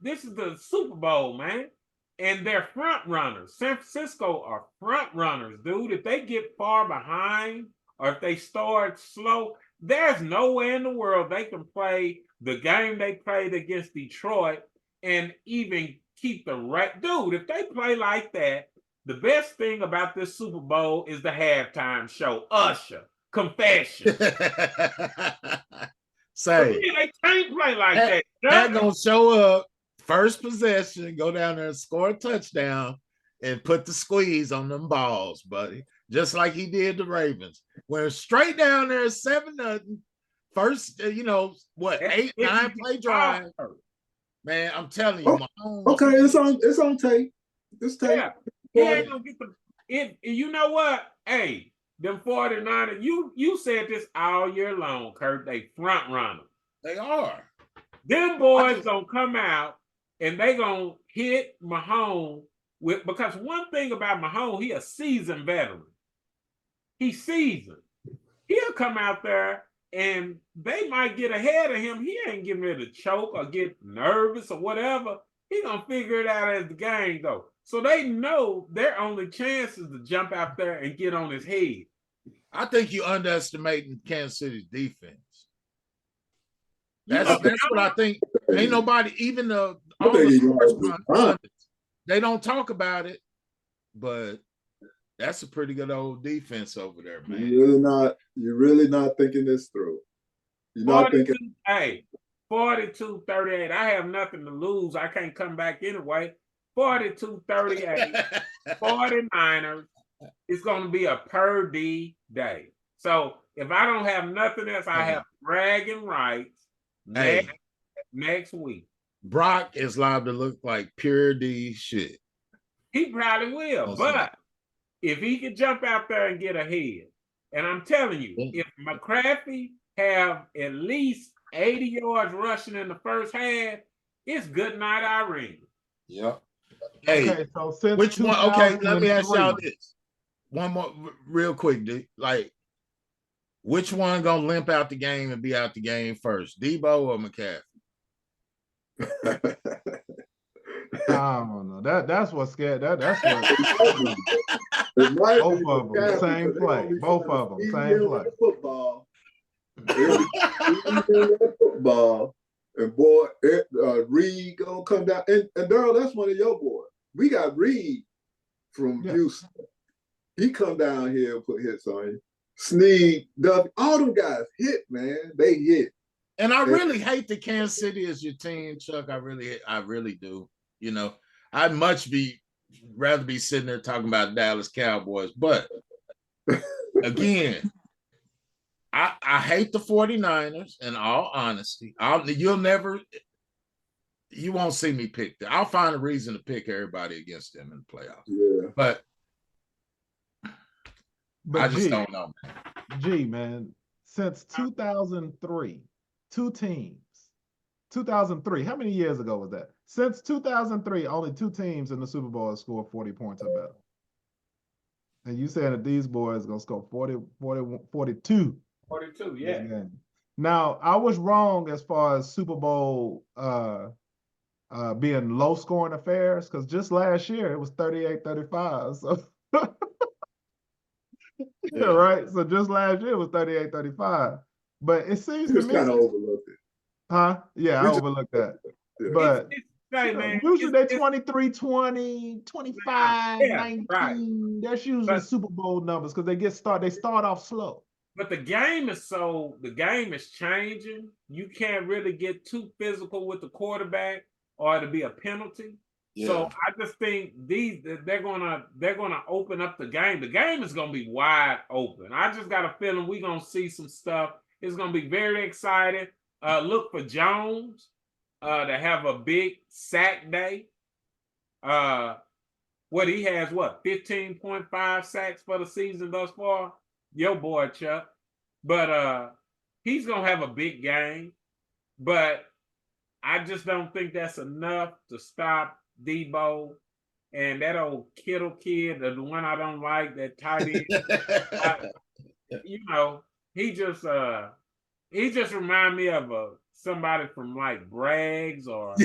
This is the Super Bowl, man. And they're front runners. San Francisco are front runners, dude. If they get far behind or if they start slow, there's nowhere in the world they can play the game they played against Detroit and even keep the right. Dude, if they play like that, the best thing about this Super Bowl is the halftime show. Usher, confession. Say, they can't play like that. They're going to show up. First possession, go down there and score a touchdown and put the squeeze on them balls, buddy. Just like he did the Ravens. Went straight down there, 7-0. First, 8, 9 play drive. Man, I'm telling you, Mahomes. Okay, it's on tape. It's tape. Yeah. He ain't gonna get you know what? Hey, them 49ers, you said this all year long, Kurt. They front runners. They are. Them boys gonna come out and they gonna hit Mahomes because one thing about Mahomes, he a seasoned veteran. He's seasoned. He'll come out there and they might get ahead of him. He ain't getting ready to choke or get nervous or whatever. He gonna figure it out as the game go. So they know their only chance is to jump out there and get on his head. I think you're underestimating Kansas City's defense. That's what I think. Ain't nobody, even they don't talk about it, but that's a pretty good old defense over there, man. You're really not thinking this through. You're not thinking. Hey, 42-38. I have nothing to lose. I can't come back anyway. 42-38. 49ers. It's going to be a per D day. So if I don't have nothing else, I have bragging rights next week. Brock is liable to look like pure D shit. He probably will, but if he can jump out there and get ahead, and I'm telling you, if McCaffrey have at least 80 yards rushing in the first half, it's good night, Irene. Yep. Hey, okay, so since which one? Okay, let me ask y'all this. One more real quick, dude. Like, which one gonna limp out the game and be out the game first, Debo or McCaffrey? I don't know. That's what's scared. That's what. Both of them, same play. Both of them, same play. Football. And boy, Reed gonna come down. And Daryl, that's one of your boys. We got Reed from Houston. He come down here and put hits on you. Snead, Duffy, all them guys hit, man. They hit. And I really hate that Kansas City is your team, Chuck. I really do. You know, I'd rather be sitting there talking about Dallas Cowboys. But again, I hate the 49ers in all honesty. You won't see me pick them. I'll find a reason to pick everybody against them in the playoffs. Yeah. But I just don't know, man. Man, since 2003, two teams. 2003, how many years ago was that? Since 2003, only two teams in the Super Bowl have scored 40 points or better. And you saying that these boys are going to score 42. 42, yeah. Now, I was wrong as far as Super Bowl being low-scoring affairs, because just last year, it was 38-35. So, yeah, right? So just last year, it was 38-35. But it seems to me... kind of overlooked it. Huh? Yeah, I overlooked that. Yeah. But man, usually they're 23-20, 25-19. Right. That's usually Super Bowl numbers because they start off slow. But the game is changing. You can't really get too physical with the quarterback or to be a penalty. Yeah. So I just think they're gonna open up the game. The game is gonna be wide open. I just got a feeling we're gonna see some stuff. It's gonna be very exciting. Look for Jones to have a big sack day. He has 15.5 sacks for the season thus far. Your boy Chuck. But he's gonna have a big game. But I just don't think that's enough to stop Debo and that old Kittle kid, the one I don't like, that tight end. He just remind me of somebody from like Braggs or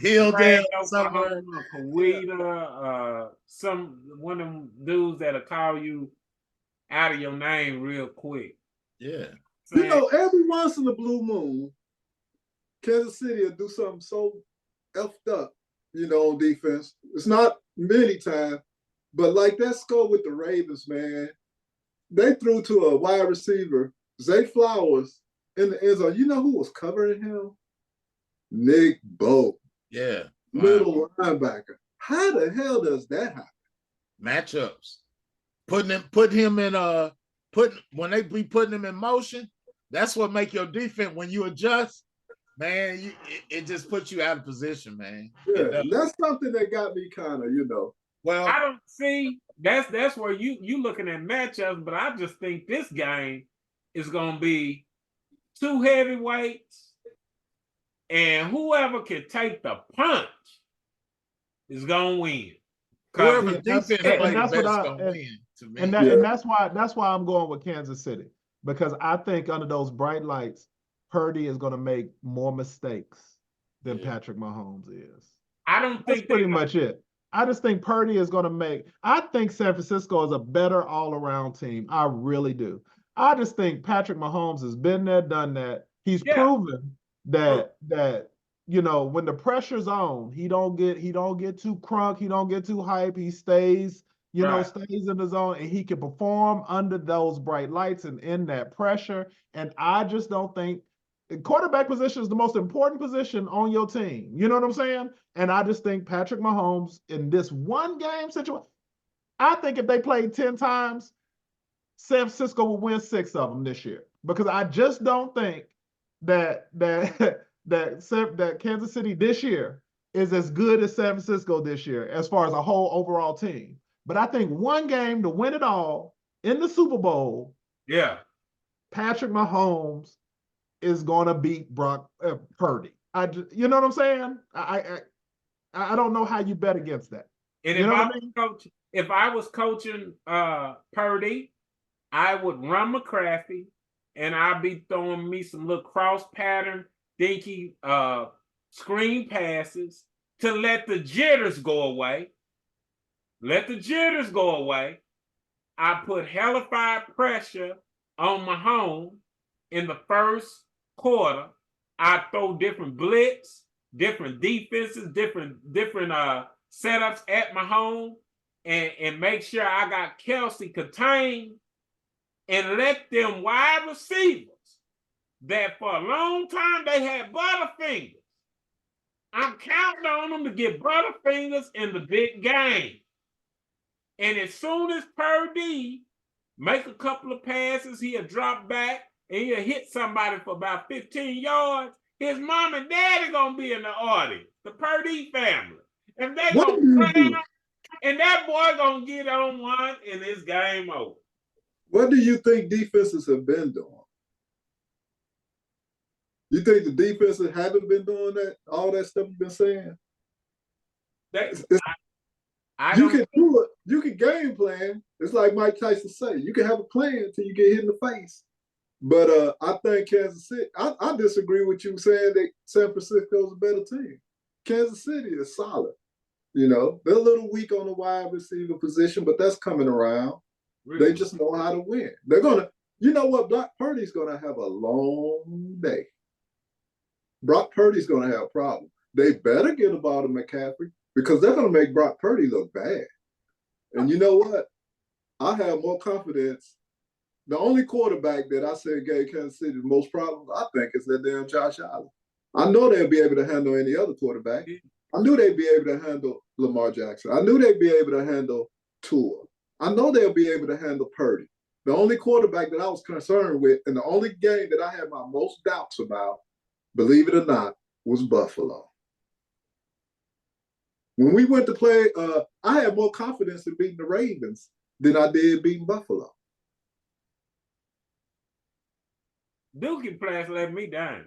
Hilldale somewhere, Kawita, one of them dudes that'll call you out of your name real quick. Yeah, every once in a blue moon, Kansas City will do something so effed up, on defense. It's not many times, but like that score with the Ravens, man, they threw to a wide receiver, Zay Flowers, in the end zone. You know who was covering him? Nick Bolt. Yeah. Middle linebacker. How the hell does that happen? Matchups. When they be putting him in motion, that's what make your defense, when you adjust, man, it just puts you out of position, man. Yeah, that's something that got me kind of, Well, I don't see that's where you looking at matchups, but I just think this game is gonna be two heavyweights, and whoever can take the punch is gonna win. Whoever defense plays best gonna win. To me. And that's why I'm going with Kansas City, because I think under those bright lights, Purdy is going to make more mistakes than Patrick Mahomes is. I don't think that's pretty much it. I just think Purdy is going to make. I think San Francisco is a better all-around team. I really do. I just think Patrick Mahomes has been there, done that. He's proven that when the pressure's on, he don't get too crunk, he don't get too hype. He stays. Stays in the zone, and he can perform under those bright lights and in that pressure. And I just don't think the quarterback position is the most important position on your team. You know what I'm saying? And I just think Patrick Mahomes in this one game situation, I think if they played 10 times, San Francisco will win 6 of them this year, because I just don't think that Kansas City this year is as good as San Francisco this year as far as a whole overall team. But I think one game to win it all in the Super Bowl, Patrick Mahomes is going to beat Purdy. You know what I'm saying? I don't know how you bet against that. And if I was coaching Purdy, I would run McCaffrey, and I'd be throwing me some little cross pattern, dinky screen passes to let the jitters go away. I put hellified pressure on Mahomes in the first quarter, I throw different blitz, different defenses, different setups at my home, and make sure I got Kelsey contained, and let them wide receivers that for a long time they had Butterfingers. I'm counting on them to get Butterfingers in the big game. And as soon as Purdy make a couple of passes, he'll drop back and he'll hit somebody for about 15 yards. His mom and daddy gonna be in the audience, the Purdy family. And they gonna clown, and that boy gonna get on one and it's game over. What do you think defenses have been doing? You think the defenses haven't been doing that? All that stuff you've been saying? You can do it. You can game plan. It's like Mike Tyson say. You can have a plan until you get hit in the face. But I think Kansas City, I disagree with you saying that San Francisco is a better team. Kansas City is solid. You know, they're a little weak on the wide receiver position, but that's coming around. Really? They just know how to win. They're going to, you know what, Brock Purdy's going to have a long day. Brock Purdy's going to have problems. They better get the ball to McCaffrey because they're going to make Brock Purdy look bad. And you know what? I have more confidence. The only quarterback that I said gave Kansas City the most problems, I think, is that damn Josh Allen. I know they'll be able to handle any other quarterback. I knew they'd be able to handle Lamar Jackson. I knew they'd be able to handle Tua. I know they'll be able to handle Purdy. The only quarterback that I was concerned with, and the only game that I had my most doubts about, believe it or not, was Buffalo. When we went to play, I had more confidence in beating the Ravens than I did beating Buffalo. Dookie Place let me down.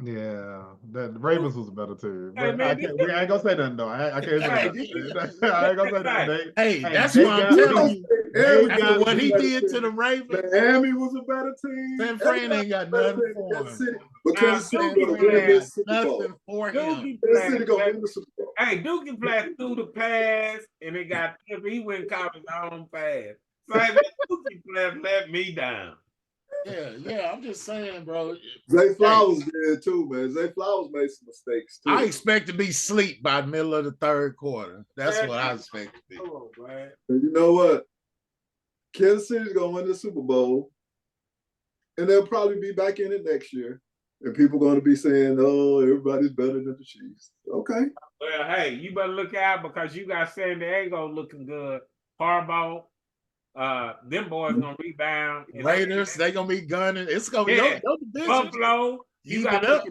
Yeah, the Ravens was a better team. But I ain't gonna say nothing though. I can't say nothing. I ain't gonna say nothing. Hey, that's what I'm telling you. After what he did to the Ravens, Miami was a better team. San Fran ain't got nothing for him. But Kansas City gonna win this Super Bowl. Nothing for him. Kansas City gonna win the Super Bowl. Hey, Dookie Place threw the pass, and it got he went and caught his own pass. So Dookie Place let me down. Yeah, I'm just saying, bro. Zay Flowers did too, man. Zay Flowers made some mistakes too. I expect to be asleep by the middle of the third quarter. That's what I expect to be. Oh, man. And you know what? Kansas City's gonna win the Super Bowl, and they'll probably be back in it next year. And people are gonna be saying, "Oh, everybody's better than the Chiefs." Okay. Well, hey, you better look out because you got San Diego looking good. Harbaugh. Them boys gonna rebound. Raiders, they gonna be gunning. It's gonna be Buffalo. You got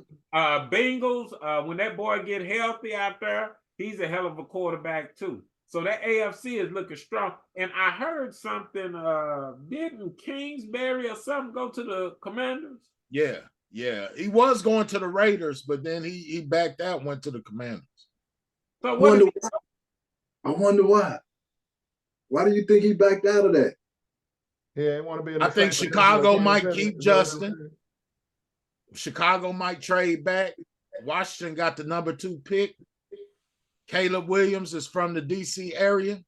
Bengals. When that boy get healthy out there, he's a hell of a quarterback too. So that AFC is looking strong. And I heard something. Didn't Kingsbury or something go to the Commanders? Yeah. He was going to the Raiders, but then he backed out, went to the Commanders. So I wonder why. Why do you think he backed out of that? Yeah, he want to be. I think Chicago might keep Justin. Chicago might trade back. Washington got the number 2 pick. Caleb Williams is from the DC area.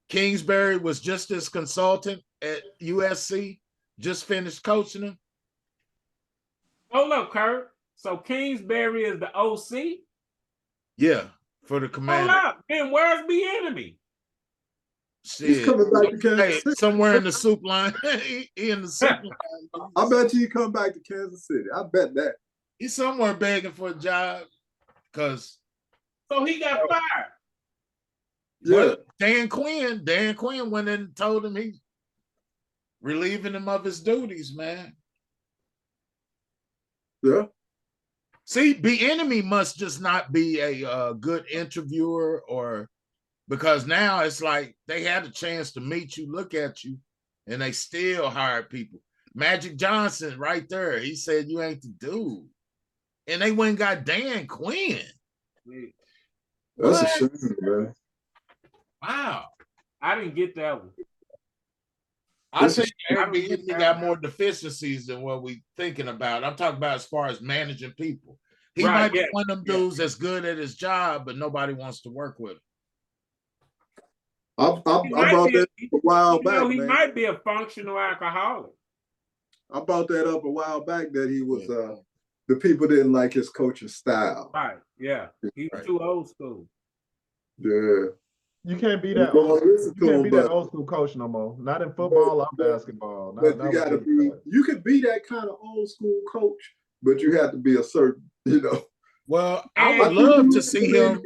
Kingsbury was just his consultant at USC. Just finished coaching him. Hold up, Kurt. So Kingsbury is the OC? Yeah, for the Commanders. Hold up. Then where's the enemy? Shit. He's coming back to Kansas City. Somewhere in the soup line. He in the soup line. I bet you he come back to Kansas City. I bet that. He's somewhere begging for a job because. So he got fired. Yeah. Well, Dan Quinn went in and told him he's relieving him of his duties, man. Yeah. See, the enemy must just not be a good interviewer or. Because now it's like they had a chance to meet you, look at you, and they still hired people. Magic Johnson right there, he said, you ain't the dude. And they went and got Dan Quinn. That's a shame, man. Wow. I didn't get that one. I think Airbnb got more deficiencies than what we thinking about. I'm talking about as far as managing people. He might be one of them dudes that's good at his job, but nobody wants to work with him. I brought that up a while back. He might be a functional alcoholic. I brought that up a while back that he was the people didn't like his coaching style. Right. Yeah. He's too old school. Yeah. You can't be that old. You can't be that old school coach no more. Not in football or basketball. But you gotta be. You could be that kind of old school coach, but you have to be a certain, you know. Well, I would love to see him.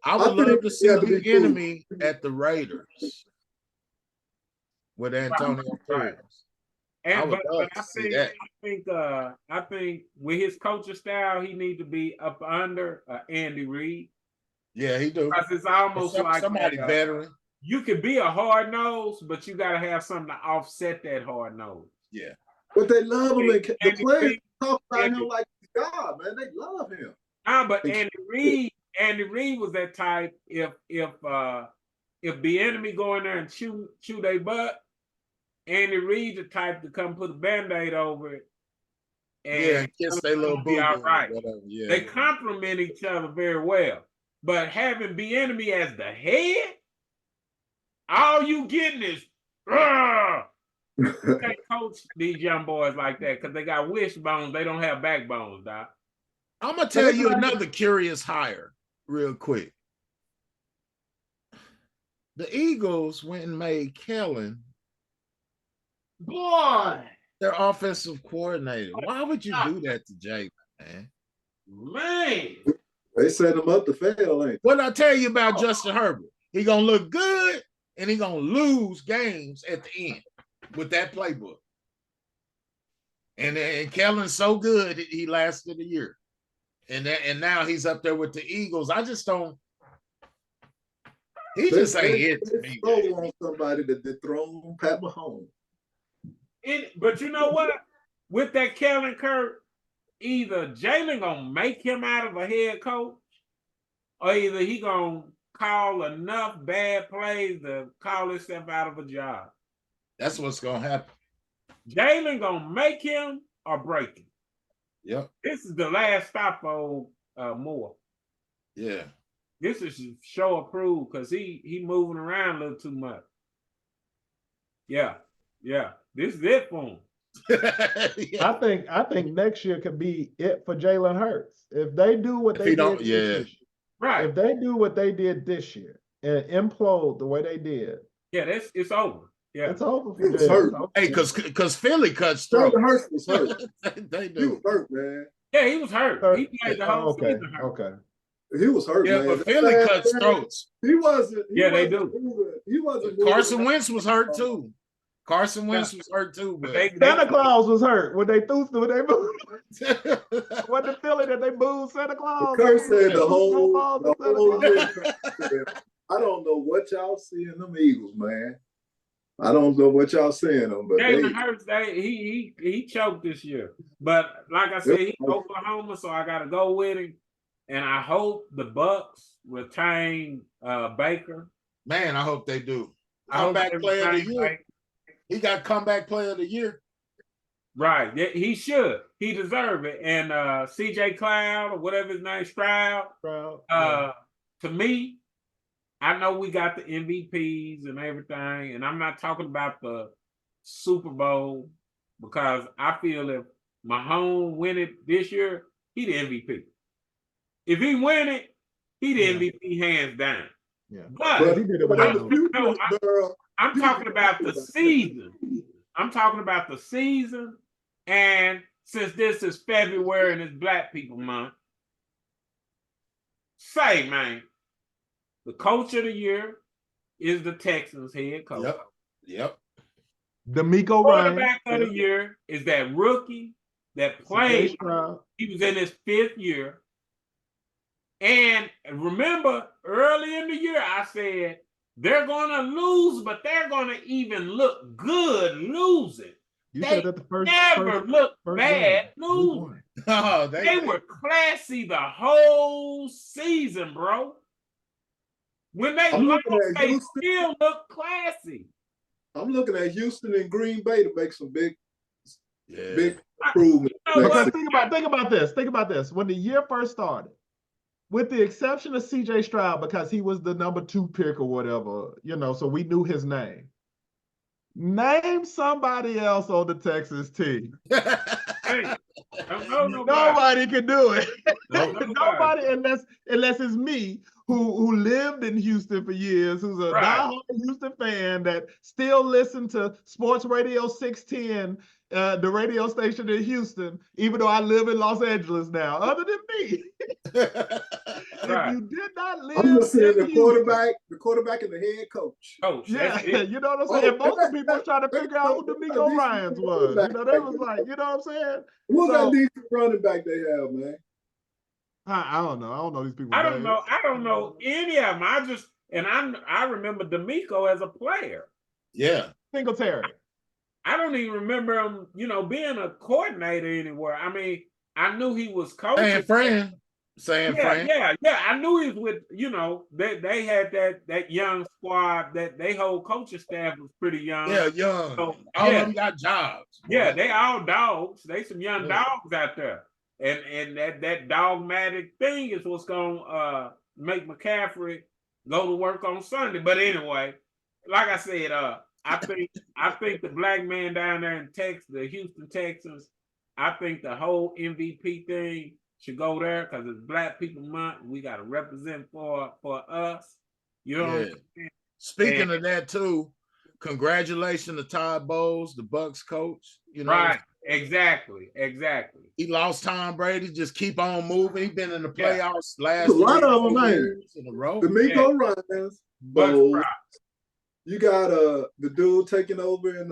I would love to see the enemy at the Raiders with Antonio Pierce. And but I think with his coaching style, he needs to be up under Andy Reid. Yeah, he do. Because it's almost like somebody veteran. You could be a hard nose, but you got to have something to offset that hard nose. Yeah. But they love him. The players talk about him like God, man. They love him. But Andy Reid was that type. If the enemy go in there and chew their butt, Andy Reid the type to come put a Band-Aid over it. And kiss their little boo. All right. Yeah. They complement each other very well. But having the enemy as the head, all you getting is, you can't coach these young boys like that because they got wishbones. They don't have backbones, Doc. I'm going to tell you another curious hire real quick. The Eagles went and made Kellen their offensive coordinator. Why would you do that to Jalen, man? Man. They set him up to fail, ain't they? What I tell you about Justin Herbert? He gonna look good and he gonna lose games at the end with that playbook. And Kellen's so good he lasted a year, and now he's up there with the Eagles. I just don't. He just ain't it to me. They want somebody that dethrone Pat Mahomes. But you know what? With that Kellen Kurt, either Jalen gonna make him out of a head coach, or either he gonna call enough bad plays to call himself out of a job. That's what's gonna happen. Jalen gonna make him or break him. Yep. This is the last stop for Moore. Yeah. This is show approved because he moving around a little too much. Yeah. This is it for him. Yeah. I think next year could be it for Jalen Hurts. If they do what they did this year. Right. If they do what they did this year and implode the way they did. Yeah, it's over. Yeah. It's over for Jalen. Hey, because Philly cuts throat. Hurts was hurt. They do. He was hurt, man. Yeah, he was hurt. He played the whole season hurt. Okay. He was hurt, man. But Philly cuts throats. He wasn't. They do. He wasn't. Carson Wentz was hurt too. Carson Wentz was hurt too. But Santa Claus was hurt when they moved. When the Philly that they booed Santa Claus. Kurt said the whole year. I don't know what y'all see in them Eagles, man. I don't know what y'all seeing them, but Jalen Hurts, he choked this year. But like I said, he's Oklahoma, so I got to go with him. And I hope the Bucks retain Baker. Man, I hope they do. Comeback player of the year. Baker. He got comeback player of the year. Right. Yeah, he should. He deserve it. And CJ Cloud or whatever his name, Stroud. To me, I know we got the MVPs and everything, and I'm not talking about the Super Bowl because I feel if Mahomes win it this year, he the MVP. If he win it, he the MVP hands down. Yeah. But I'm talking about the season. I'm talking about the season, and since this is February and it's Black People Month, man, the coach of the year is the Texans head coach. Yep. D'Amico Ryan. Quarterback of the year is that rookie that played. He was in his 5th year. And remember, early in the year, I said, they're going to lose, but they're going to even look good losing. They never looked bad losing. Oh, they were classy the whole season, bro. When they lost, they still look classy. I'm looking at Houston and Green Bay to make some big improvements. Think about this. Think about this. When the year first started, with the exception of CJ Stroud, because he was the number 2 pick or whatever, so we knew his name. Name somebody else on the Texas team Hey, don't know Nobody can do it. Nope. Nobody unless it's me who lived in Houston for years, who's a diehard Houston fan that still listen to Sports Radio 610, the radio station in Houston, even though I live in Los Angeles now. Other than me, if you did not live, I'm just saying the Houston, quarterback and the head coach. Yeah, you know what I'm saying? And most of the people was trying to figure out who D'Amico Ryans was. You know, they was like, you know what I'm saying? Who's that decent running back they have, man? I don't know. I don't know these people. I don't know any of them. I remember D'Amico as a player. Yeah. Singletary. I don't even remember him, being a coordinator anywhere. I mean, I knew he was coaching. Yeah. I knew he was with, they had that young squad, that they whole coaching staff was pretty young. Yeah, young. So, all of them got jobs. Yeah, they all dogs. They some young dogs out there. And that dogmatic thing is what's gonna make McCaffrey go to work on Sunday. But anyway, like I said, I think the black man down there in Texas, the Houston Texans, I think the whole MVP thing should go there because it's Black People Month. We got to represent for us. You know what I'm saying? Speaking of that too, congratulations to Todd Bowles, the Bucs coach. Right. Exactly. He lost Tom Brady. Just keep on moving. He's been in the playoffs last a lot of them, years in a row. D'Amico Ryans, Bowles. You got the dude taking over in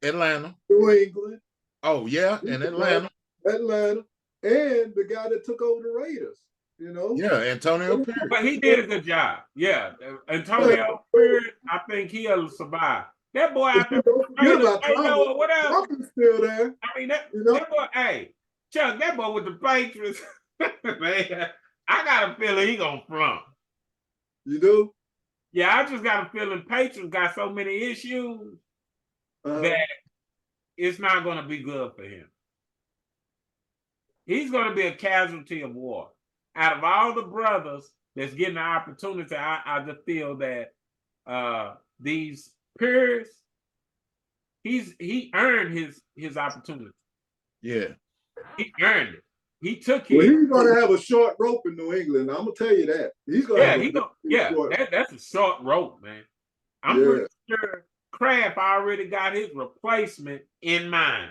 Atlanta, New England. Oh yeah, in Atlanta. And the guy that took over the Raiders. Yeah, Antonio Pierce. But he did a good job. Yeah, Antonio Pierce. I think he'll survive. That boy out there, or whatever. Trump's still there. I mean, that boy. Hey, Chuck, that boy with the Patriots, man. I got a feeling he gonna flunk. You do? Yeah, I just got a feeling Patriots got so many issues that it's not going to be good for him. He's going to be a casualty of war. Out of all the brothers that's getting the opportunity, I just feel that these Pierce, he earned his opportunity. Yeah. He earned it. He took it. Well, he's going to have a short rope in New England. I'm going to tell you that. He's going to that's a short rope, man. I'm pretty sure Kraft already got his replacement in mind.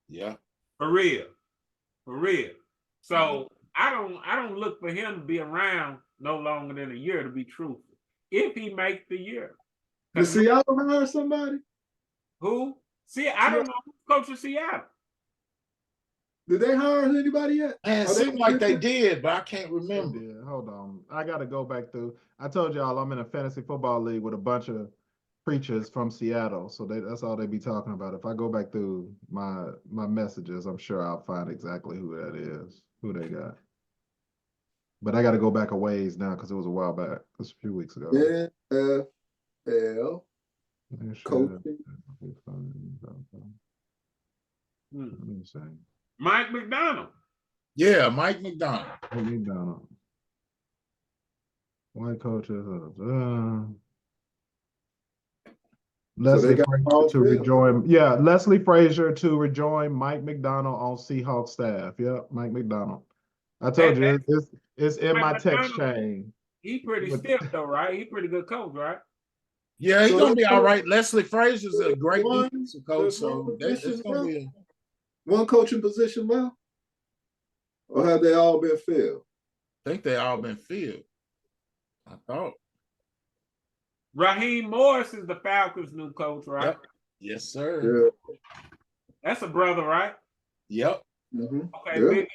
Yeah. For real. So I don't look for him to be around no longer than a year, to be truthful. If he makes the year. Did Seattle hire somebody? Who? See, I don't know who's coaching Seattle. Did they hire anybody yet? Man, it seemed like they did, but I can't remember. Yeah, hold on. I got to go back through. I told y'all I'm in a fantasy football league with a bunch of preachers from Seattle. So that's all they be talking about. If I go back through my messages, I'm sure I'll find exactly who that is, who they got. But I got to go back a ways now because it was a while back. It was a few weeks ago. NFL coaching. Let me see. Mike McDonald. Yeah, Mike McDonald. White coaches. Leslie Frazier to rejoin. Yeah, Leslie Frazier to rejoin Mike McDonald on Seahawks staff. Yep, Mike McDonald. I told you it's in my text chain. He pretty stiff though, right? He pretty good coach, right? Yeah, he's gonna be all right. Leslie Frazier's a great defensive coach, so it's gonna be one coaching position left, or have they all been filled? I think they all been filled. I thought. Raheem Morris is the Falcons' new coach, right? Yep. Yes, sir. Yeah. That's a brother, right? Yep. Mm-hmm. Okay.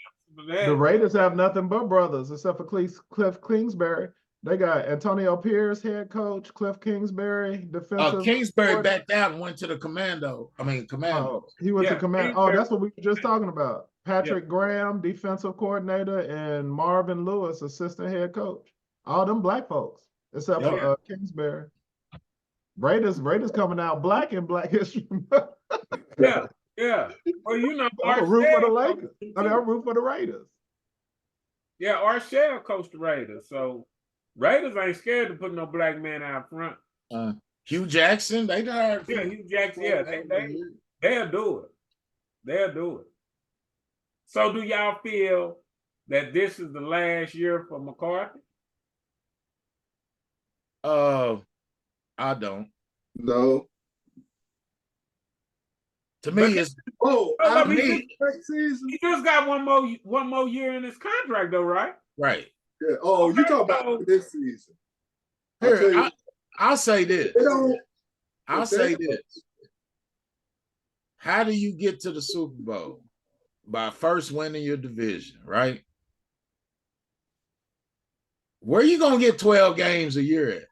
Yeah. The Raiders have nothing but brothers except for Cliff Kingsbury. They got Antonio Pierce, head coach, Cliff Kingsbury, defensive. Kingsbury backed out and went to the Commando. He went to Commando. Oh, that's what we were just talking about. Patrick Graham, defensive coordinator, and Marvin Lewis, assistant head coach. All them black folks, except for Kingsbury. Raiders coming out black in Black History Month. Yeah. Well, I'm root for the Lakers. I'm root for the Raiders. Yeah, Arshell coached the Raiders, so Raiders ain't scared to put no black man out front. Hugh Jackson, they hired. Yeah, Hugh Jackson. Yeah, they'll do it. They'll do it. So do y'all feel that this is the last year for McCarthy? I don't. No. To me, it's season. He just got one more year in his contract, though, right? Right. Yeah. Oh, you talking about this season? Here, I'll say this. I'll say this. How do you get to the Super Bowl? By first winning your division, right? Where you gonna get 12 games a year at?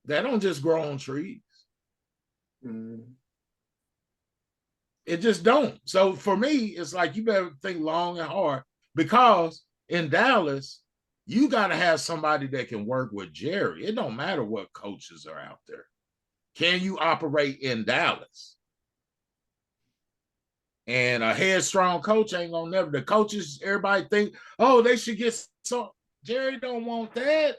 That don't just grow on trees. It just don't. So for me, it's like you better think long and hard, because in Dallas, you got to have somebody that can work with Jerry. It don't matter what coaches are out there. Can you operate in Dallas? And a headstrong coach ain't gonna never. The coaches, everybody think, oh, they should get so. Jerry don't want that.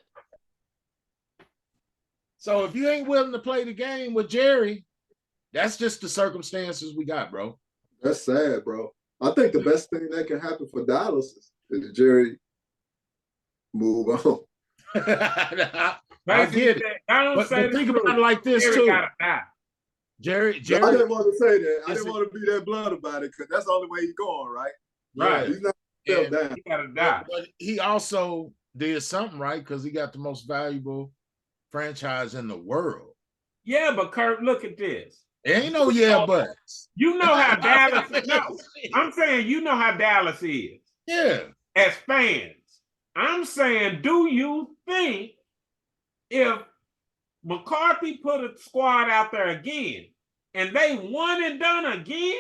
So if you ain't willing to play the game with Jerry, that's just the circumstances we got, bro. That's sad, bro. I think the best thing that can happen for Dallas is Jerry move on. I get it. But think about it like this, Jerry too. Gotta die. Jerry. I didn't want to say that. I didn't want to be that blunt about it, because that's the only way he's going, right? Right. He's not down. He gotta die. But he also did something right, because he got the most valuable franchise in the world. Yeah, but Kurt, look at this. Ain't no yeah, but you know how Dallas is. No, I'm saying you know how Dallas is. Yeah. As fans, I'm saying, do you think if McCarthy put a squad out there again and they won and done again,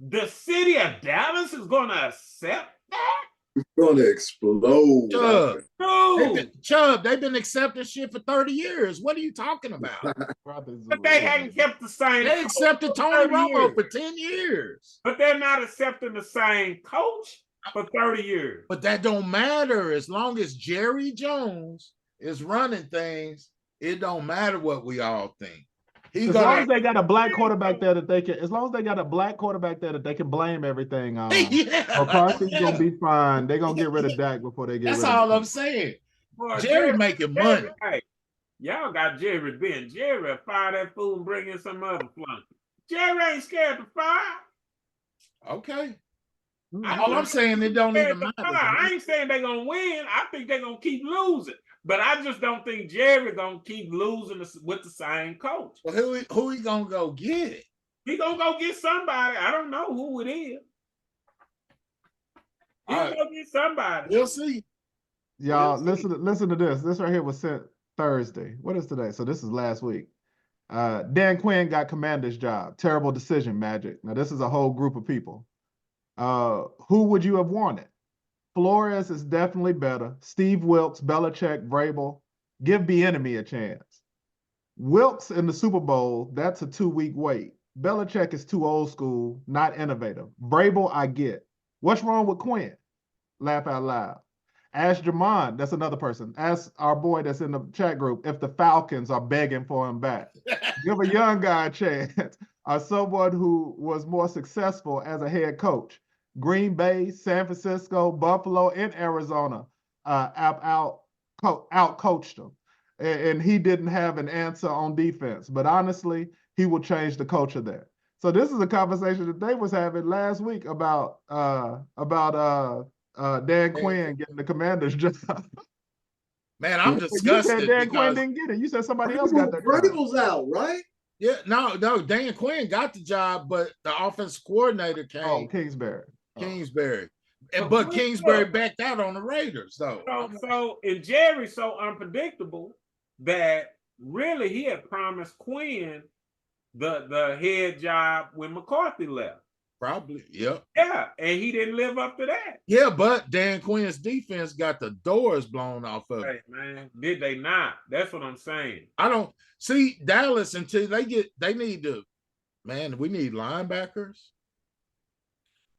the city of Dallas is going to accept that? It's going to explode. Chubb, they've been accepting shit for 30 years. What are you talking about? But they haven't kept the same. They accepted Tony Romo for 10 years. But they're not accepting the same coach for 30 years. But that don't matter. As long as Jerry Jones is running things, it don't matter what we all think. As long as they got a black quarterback there that they can, blame everything on. McCarthy's gonna be fine. They're gonna get rid of Dak before they get rid of him. That's all I'm saying. Boy, Jerry making money. Hey, y'all got Jerry Ben. Jerry fire that fool and bring in some other flunky. Jerry ain't scared to fire. Okay. All I'm saying, it don't even matter. I ain't saying they're gonna win. I think they're gonna keep losing. But I just don't think Jerry gonna keep losing with the same coach. Well, who he gonna go get? He gonna go get somebody. I don't know who it is. He gonna go get somebody. We'll see. Y'all, listen to this. This right here was sent Thursday. What is today? So this is last week. Dan Quinn got Commander's job. Terrible decision, Magic. Now this is a whole group of people. Who would you have wanted? Flores is definitely better. Steve Wilkes, Belichick, Vrabel. Give Bieniemy a chance. Wilkes in the Super Bowl, that's a 2-week wait. Belichick is too old school, not innovative. Vrabel, I get. What's wrong with Quinn? Laugh out loud. Ask Jamon, that's another person. Ask our boy that's in the chat group if the Falcons are begging for him back. Give a young guy a chance, or someone who was more successful as a head coach. Green Bay, San Francisco, Buffalo, and Arizona out-coached him. And he didn't have an answer on defense. But honestly, he will change the culture there. So this is a conversation that they was having last week about Dan Quinn getting the Commander's job. Man, I'm disgusted. You said Dan Quinn didn't get it. You said somebody else got that job. Vrabel's out, right? Yeah, no, Dan Quinn got the job, but the offensive coordinator came. Oh, Kingsbury. But Kingsbury backed out on the Raiders, though. So and Jerry's so unpredictable that really he had promised Quinn the head job when McCarthy left. Probably, yep. Yeah, and he didn't live up to that. Yeah, but Dan Quinn's defense got the doors blown off of it. Hey, man, did they not? That's what I'm saying. I don't see Dallas until they need to, man, we need linebackers.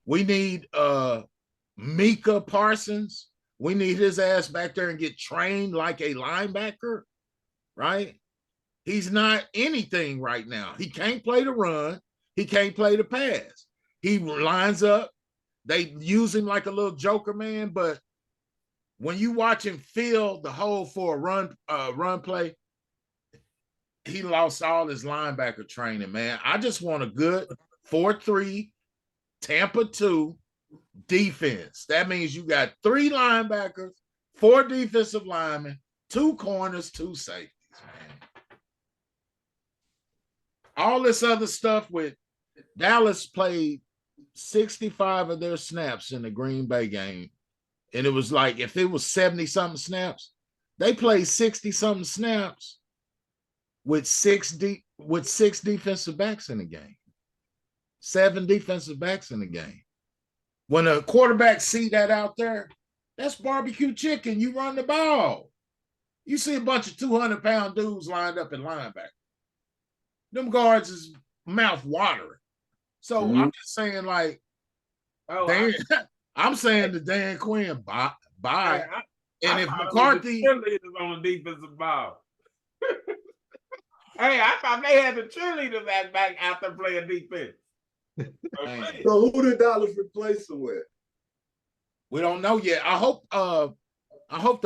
We need Micah Parsons. We need his ass back there and get trained like a linebacker, right? He's not anything right now. He can't play the run. He can't play the pass. He lines up. They use him like a little joker, man. But when you watch him fill the hole for a run play, he lost all his linebacker training, man. I just want a good 4-3, Tampa 2 defense. That means you got 3 linebackers, 4 defensive linemen, 2 corners, 2 safeties, man. All this other stuff with Dallas played 65 of their snaps in the Green Bay game. And it was like, if it was 70-something snaps, they played 60-something snaps with 6 defensive backs in the game. 7 defensive backs in the game. When a quarterback see that out there, that's barbecue chicken. You run the ball. You see a bunch of 200-pound dudes lined up in linebacker. Them guards is mouth watering. So I'm just saying, like, I'm saying to Dan Quinn, bye. And if McCarthy cheerleaders on the defensive ball. Hey, I thought they had the cheerleaders back out there playing defense. So who did Dallas replace him with? We don't know yet. I hope the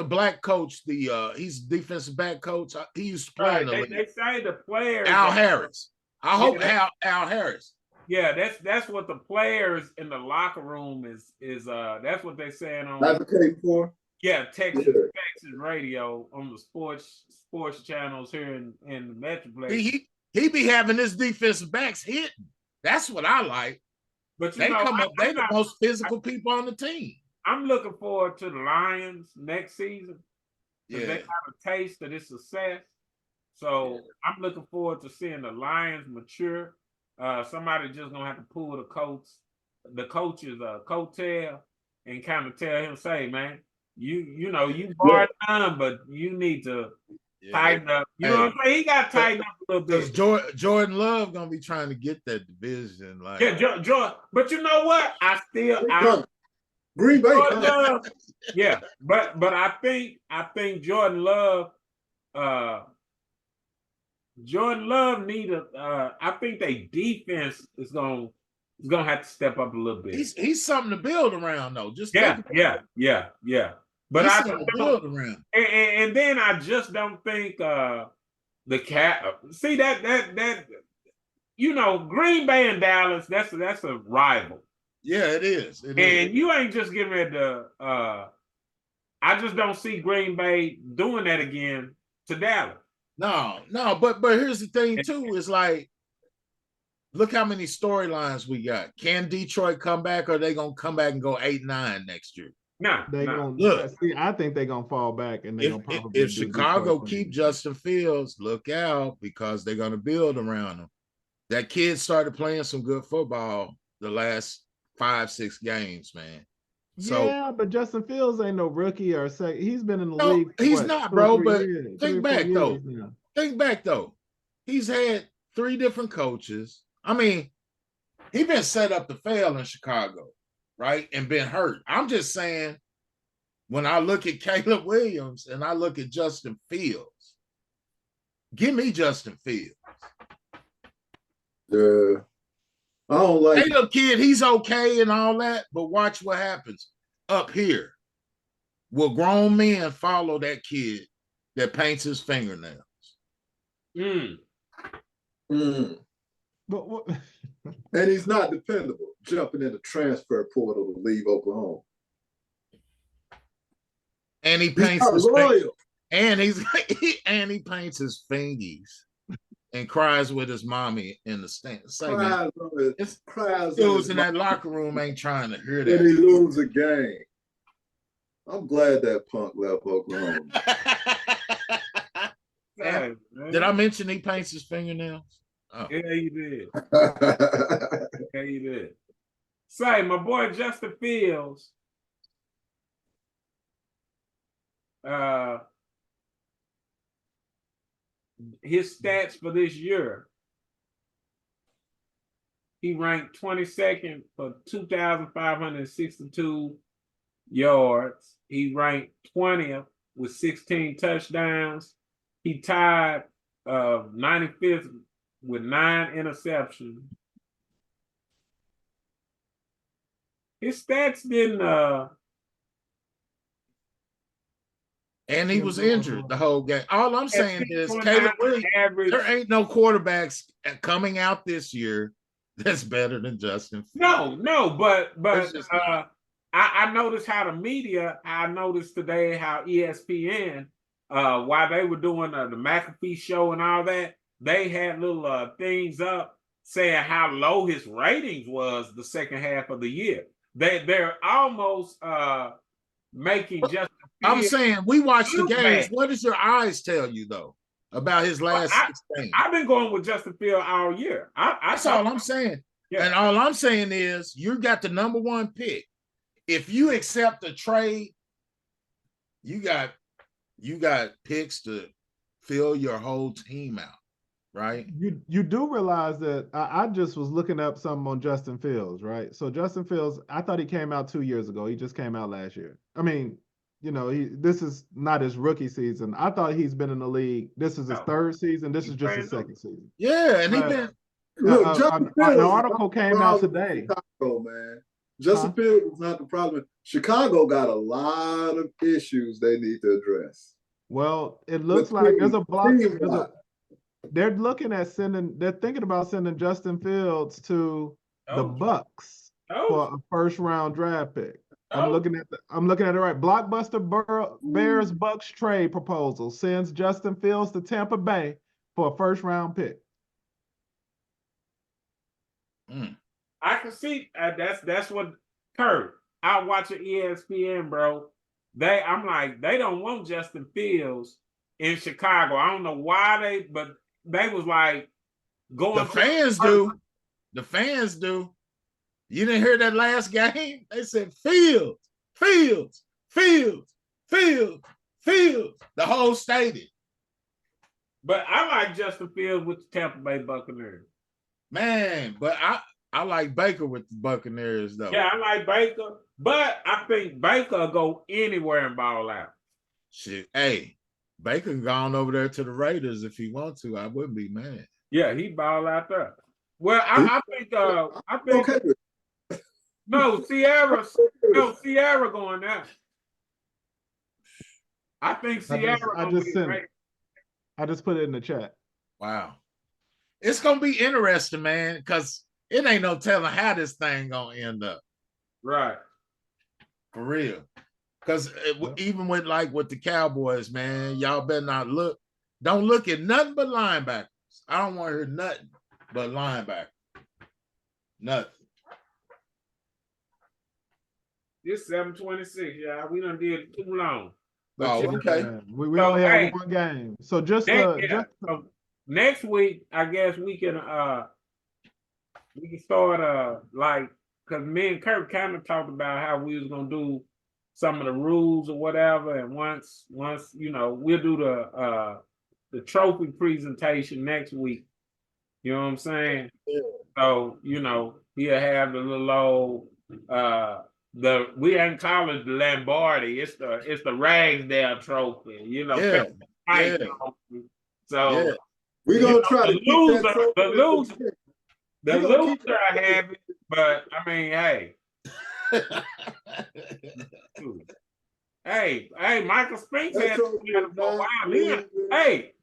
black coach, he's defensive back coach. He used to play in the league. They say the players. Al Harris. I hope Al Harris. Yeah, that's what the players in the locker room is that's what they're saying on advocating for. Yeah, Texas radio on the sports channels here in the Metroplex. He be having his defensive backs hitting. That's what I like. But they come up, they the most physical people on the team. I'm looking forward to the Lions next season. Yeah. They got a taste of this success. So I'm looking forward to seeing the Lions mature. Somebody just gonna have to pull the coach's coattail and kind of tell him, say, man, you know, you barred none, but you need to tighten up. You know what I'm saying? He got to tighten up a little bit. Because Jordan Love gonna be trying to get that division, like Jordan. But you know what? Green Bay. Love, yeah, but I think Jordan Love. Jordan Love need I think their defense is gonna have to step up a little bit. He's something to build around, though. Just yeah. But I don't build around. And then I just don't think the cat. See that you know, Green Bay and Dallas. That's a rival. Yeah, it is. You ain't just getting ready to. I just don't see Green Bay doing that again to Dallas. No, but here's the thing too, is like, look how many storylines we got. Can Detroit come back, or are they gonna come back and go 8-9 next year? No, they gonna look. See, I think they're gonna fall back, and they're gonna probably. If Chicago keep Justin Fields, look out, because they're gonna build around him. That kid started playing some good football the last 5-6 games, man. So, yeah, but Justin Fields ain't no rookie or he's been in the league. He's not, bro. But think back though. Think back though. He's had 3 different coaches. I mean, he been set up to fail in Chicago, right? And been hurt. I'm just saying, when I look at Caleb Williams and I look at Justin Fields, give me Justin Fields. Yeah. I don't like Caleb kid, he's okay and all that, but watch what happens up here. Will grown men follow that kid that paints his fingernails? But what? And he's not dependable, jumping in the transfer portal to leave Oklahoma. And he paints his loyal. And he paints his fingies and cries with his mommy in the stand. Dudes in that locker room ain't trying to hear that. And he lose a game. I'm glad that punk left Oklahoma. Did I mention he paints his fingernails? Oh. Yeah, you did. Yeah, you did. Say, my boy Justin Fields. His stats for this year. He ranked 22nd for 2,562 yards. He ranked 20th with 16 touchdowns. He tied 95th with 9 interceptions. his stats didn't. And he was injured the whole game. All I'm saying is, Caleb Williams, there ain't no quarterbacks coming out this year that's better than Justin Fields. No, but I noticed how the media. I noticed today how ESPN, while they were doing the McAfee show and all that, they had little things up saying how low his ratings was the second half of the year. They're almost making Justin Fields. I'm saying we watch the games. Bad. What does your eyes tell you though about his last 6 games? I've been going with Justin Fields all year. That's all I'm saying. Yeah. And all I'm saying is you got the number 1 pick. If you accept a trade, you got picks to fill your whole team out, right? You do realize that I just was looking up something on Justin Fields, right? So Justin Fields, I thought he came out 2 years ago. He just came out last year. I mean, you know, this is not his rookie season. I thought he's been in the league. This is his 3rd season. This is just his 2nd season. Yeah, and he been. Look, an article came out today. Chicago, man. Justin Fields is not the problem. Chicago got a lot of issues they need to address. Well, it looks like there's a block. They're looking at they're thinking about sending Justin Fields to the Bucks for a 1st-round draft pick. I'm looking at it right. Blockbuster Bears Bucks trade proposal sends Justin Fields to Tampa Bay for a 1st-round pick. I can see that's what Kurt. I watch ESPN, bro. I'm like, they don't want Justin Fields in Chicago. I don't know why but they was like going. The fans do. The fans do. You didn't hear that last game? They said Fields. The whole stadium. But I like Justin Fields with the Tampa Bay Buccaneers. Man, but I like Baker with the Buccaneers, though. Yeah, I like Baker, but I think Baker will go anywhere and ball out. Shit, hey, Baker gone over there to the Raiders if he wants to. I wouldn't be mad. Yeah, he ball out there. Well, I think okay. No, Sierra going there. I think Sierra. I just put it in the chat. Wow. It's gonna be interesting, man, because it ain't no telling how this thing gonna end up. Right. For real. Because even with the Cowboys, man, y'all better not don't look at nothing but linebackers. I don't want to hear nothing but linebackers. Nothing. It's 7:26, y'all. We done did too long. Oh, okay. We only have 1 game. So next week, I guess we can start because me and Kirk kind of talked about how we was gonna do some of the rules or whatever, and once you know, we'll do the trophy presentation next week. You know what I'm saying? Yeah. So you know, he'll have the little old we ain't call it the Lombardi. It's the Ragsdale trophy. You know. Yeah. So. Yeah. We're gonna try to the loser I have it, but I mean, hey, Michael Spinks had it for a while.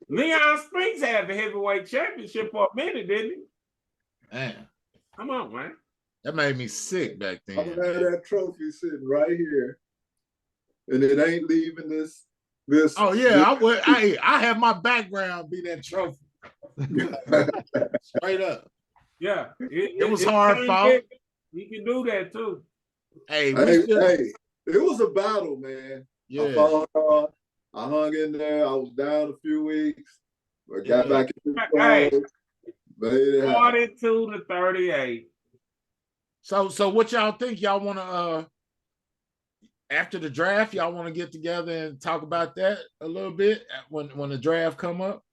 Leon Spinks had the heavyweight championship for a minute, didn't he? Man, come on, man. That made me sick back then. I had that trophy sitting right here, and it ain't leaving this. Oh yeah, I have my background be that trophy. Straight up. Yeah. It was hard fought. You can do that too. Hey, it was a battle, man. Yeah. I fought hard. I hung in there. I was down a few weeks. But got back in the fight. 42-38. So what y'all think? Y'all want to after the draft, y'all want to get together and talk about that a little bit when the draft come up?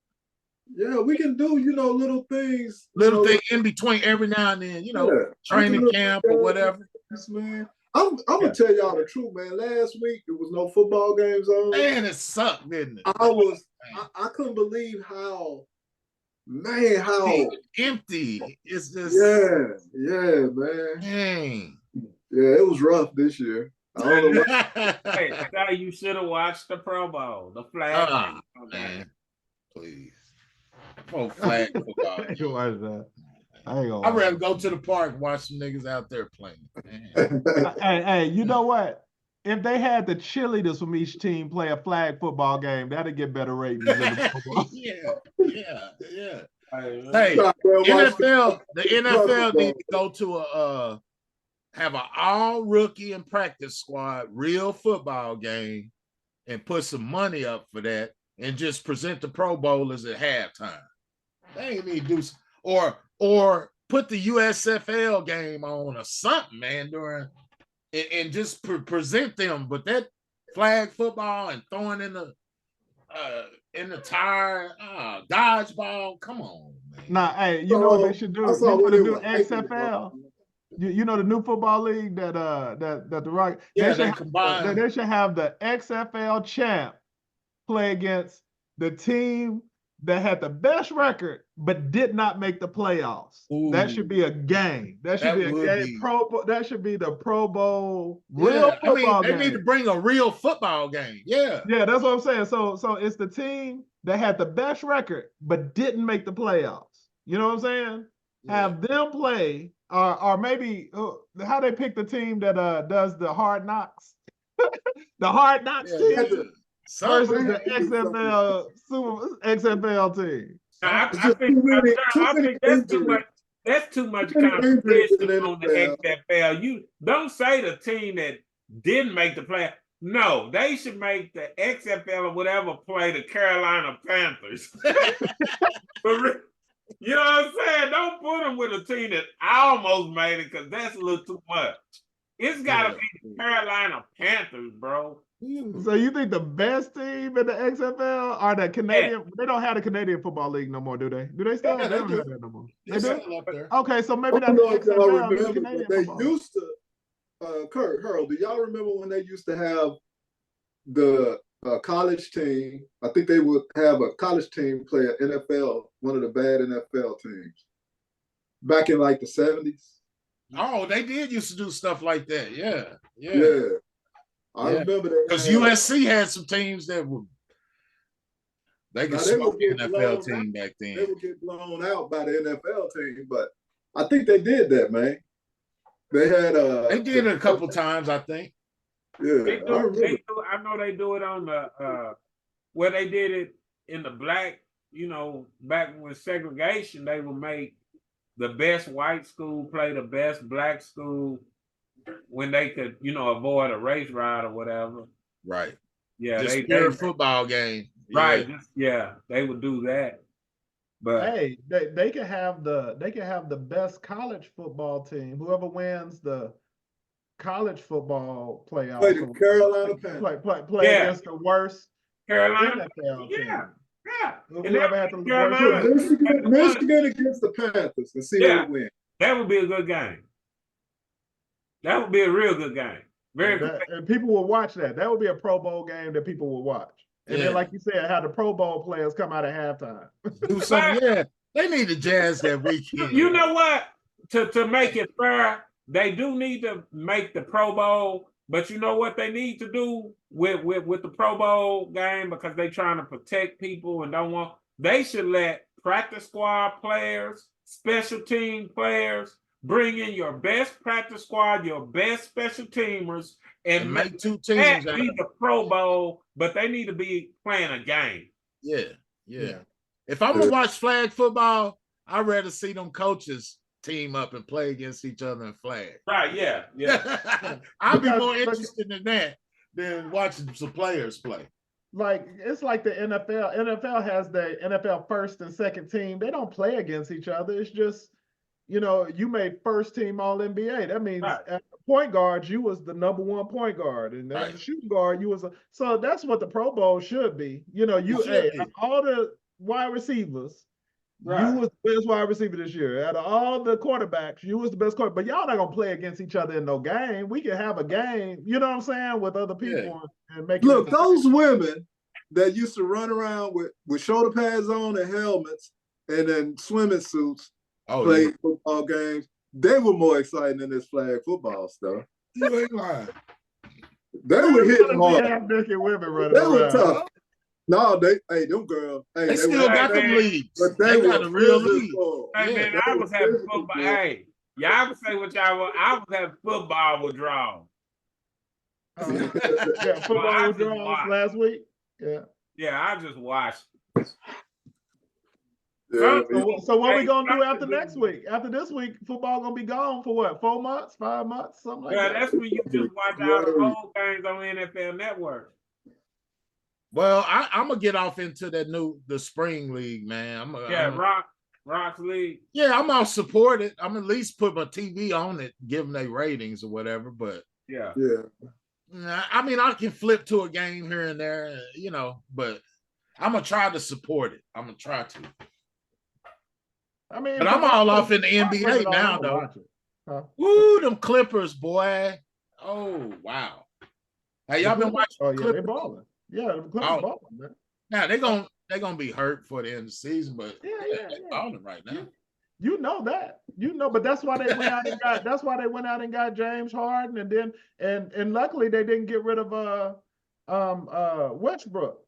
Yeah, we can do, little things. Little thing in between every now and then, training camp or whatever. Yes, man. I'm gonna tell y'all the truth, man. Last week there was no football games on. Man, it sucked, didn't it? I couldn't believe how empty. It's just yeah, man. Dang. Yeah, it was rough this year. I don't know what. Hey, now you should have watched the Pro Bowl, the flag. Man, please. Pro flag football. You watch that. I ain't gonna I'd rather go to the park and watch some niggas out there playing. Hey, you know what? If they had the cheerleaders from each team play a flag football game, that'd get better ratings than the Pro Bowl. Yeah. Hey, NFL, the NFL need to go to have an all rookie and practice squad real football game and put some money up for that and just present the Pro Bowlers at halftime. They ain't need to do or put the USFL game on or something, man, during and just present them. But that flag football and throwing in the tire, dodgeball, come on, man. Nah, hey, you know what they should do? You know the new XFL. You know the new football league that the Rock. Yeah, they should have the XFL champ play against the team that had the best record but did not make the playoffs. Ooh. That should be a game. That should be a game. That should be the Pro Bowl. Real football game. They need to bring a real football game. Yeah. Yeah, that's what I'm saying. So it's the team that had the best record but didn't make the playoffs. You know what I'm saying? Yeah. Have them play, or maybe how they pick the team that does the Hard Knocks. The Hard Knocks team. Versus the XFL team. I think that's too much. That's too much competition on the XFL. You don't say the team that didn't make the play. No, they should make the XFL or whatever play the Carolina Panthers. But you know what I'm saying? Don't put them with a team that almost made it because that's a little too much. It's got to be the Carolina Panthers, bro. So you think the best team in the XFL are the Canadian? Yeah. They don't have the Canadian Football League no more, do they? Do they still? They don't have that no more. They do? Up there. Okay, so maybe that's the XFL. The Canadian they used to. Kurt, Harold, do y'all remember when they used to have the college team? I think they would have a college team play an NFL, one of the bad NFL teams, back in like the 70s. Oh, they did used to do stuff like that. Yeah. I remember that because USC had some teams that would could smoke the NFL team back then. They would get blown out by the NFL team, but I think they did that, man. They had they did it a couple times, I think. Yeah, I know they do it on the where they did it in the black. You know, back when segregation, they would make the best white school play the best black school. When they could, avoid a race ride or whatever. Right. Yeah. Just a football game. Right. They would do that. But hey, they can have the best college football team. Whoever wins the college football playoff. Play the Carolina Panthers. Play against the worst Carolina NFL team. Yeah. Whoever had the worst. Michigan against the Panthers and see who win. That would be a good game. That would be a real good game. And people will watch that. That would be a Pro Bowl game that people will watch. And then, like you said, have the Pro Bowl players come out at halftime. Do something. They need to jazz that weekend. You know what? To make it fair, they do need to make the Pro Bowl. But you know what they need to do with the Pro Bowl game, because they're trying to protect people and don't want. They should let practice squad players, special team players. Bring in your best practice squad, your best special teamers, and make two teams. Be the Pro Bowl, but they need to be playing a game. Yeah. If I'm gonna watch flag football, I'd rather see them coaches team up and play against each other in flag. Right? Yeah. I'd be more interested in that than watching some players play. Like it's like the NFL. NFL has the NFL first and second team. They don't play against each other. It's just. You made first team All NBA. That means at point guard, you was the number one point guard, and as a shooting guard, you was so that's what the Pro Bowl should be. All the wide receivers, you was the best wide receiver this year. Out of all the quarterbacks, you was the best quarterback. But y'all not gonna play against each other in no game. We can have a game, you know what I'm saying, with other people and make. Look, those women that used to run around with shoulder pads on and helmets and then swimming suits. Play football games. They were more exciting than this flag football stuff. You ain't lying. They were hitting hard. Half-naked women running They were around. tough. No, them girls. Hey, They still got them leagues. But they got a real league. Hey, man, I was having football. Hey, y'all can say what y'all want. I was having football withdrawal. Yeah, football withdrawals last week. Yeah, I just watched. Yeah, so what we gonna do after next week? After this week, football gonna be gone for what? 4 months, 5 months, something like that. That's when you just watch all the old games on NFL Network. Well, I'm gonna get off into the spring league, man. Rock's league. Yeah, I'm gonna support it. I'm at least put my TV on it, give them their ratings or whatever. But yeah. I mean, I can flip to a game here and there, but I'm gonna try to support it. I'm gonna try to. I mean, but I'm all off in the NBA now, though. Ooh, them Clippers, boy. Oh, wow. Hey, y'all been watching? Oh, yeah, they balling. Yeah, the Clippers balling, man. Now they're gonna be hurt for the end of the season, but they're balling right now. You know that. But that's why they went out and got James Harden, and then and luckily they didn't get rid of Westbrook.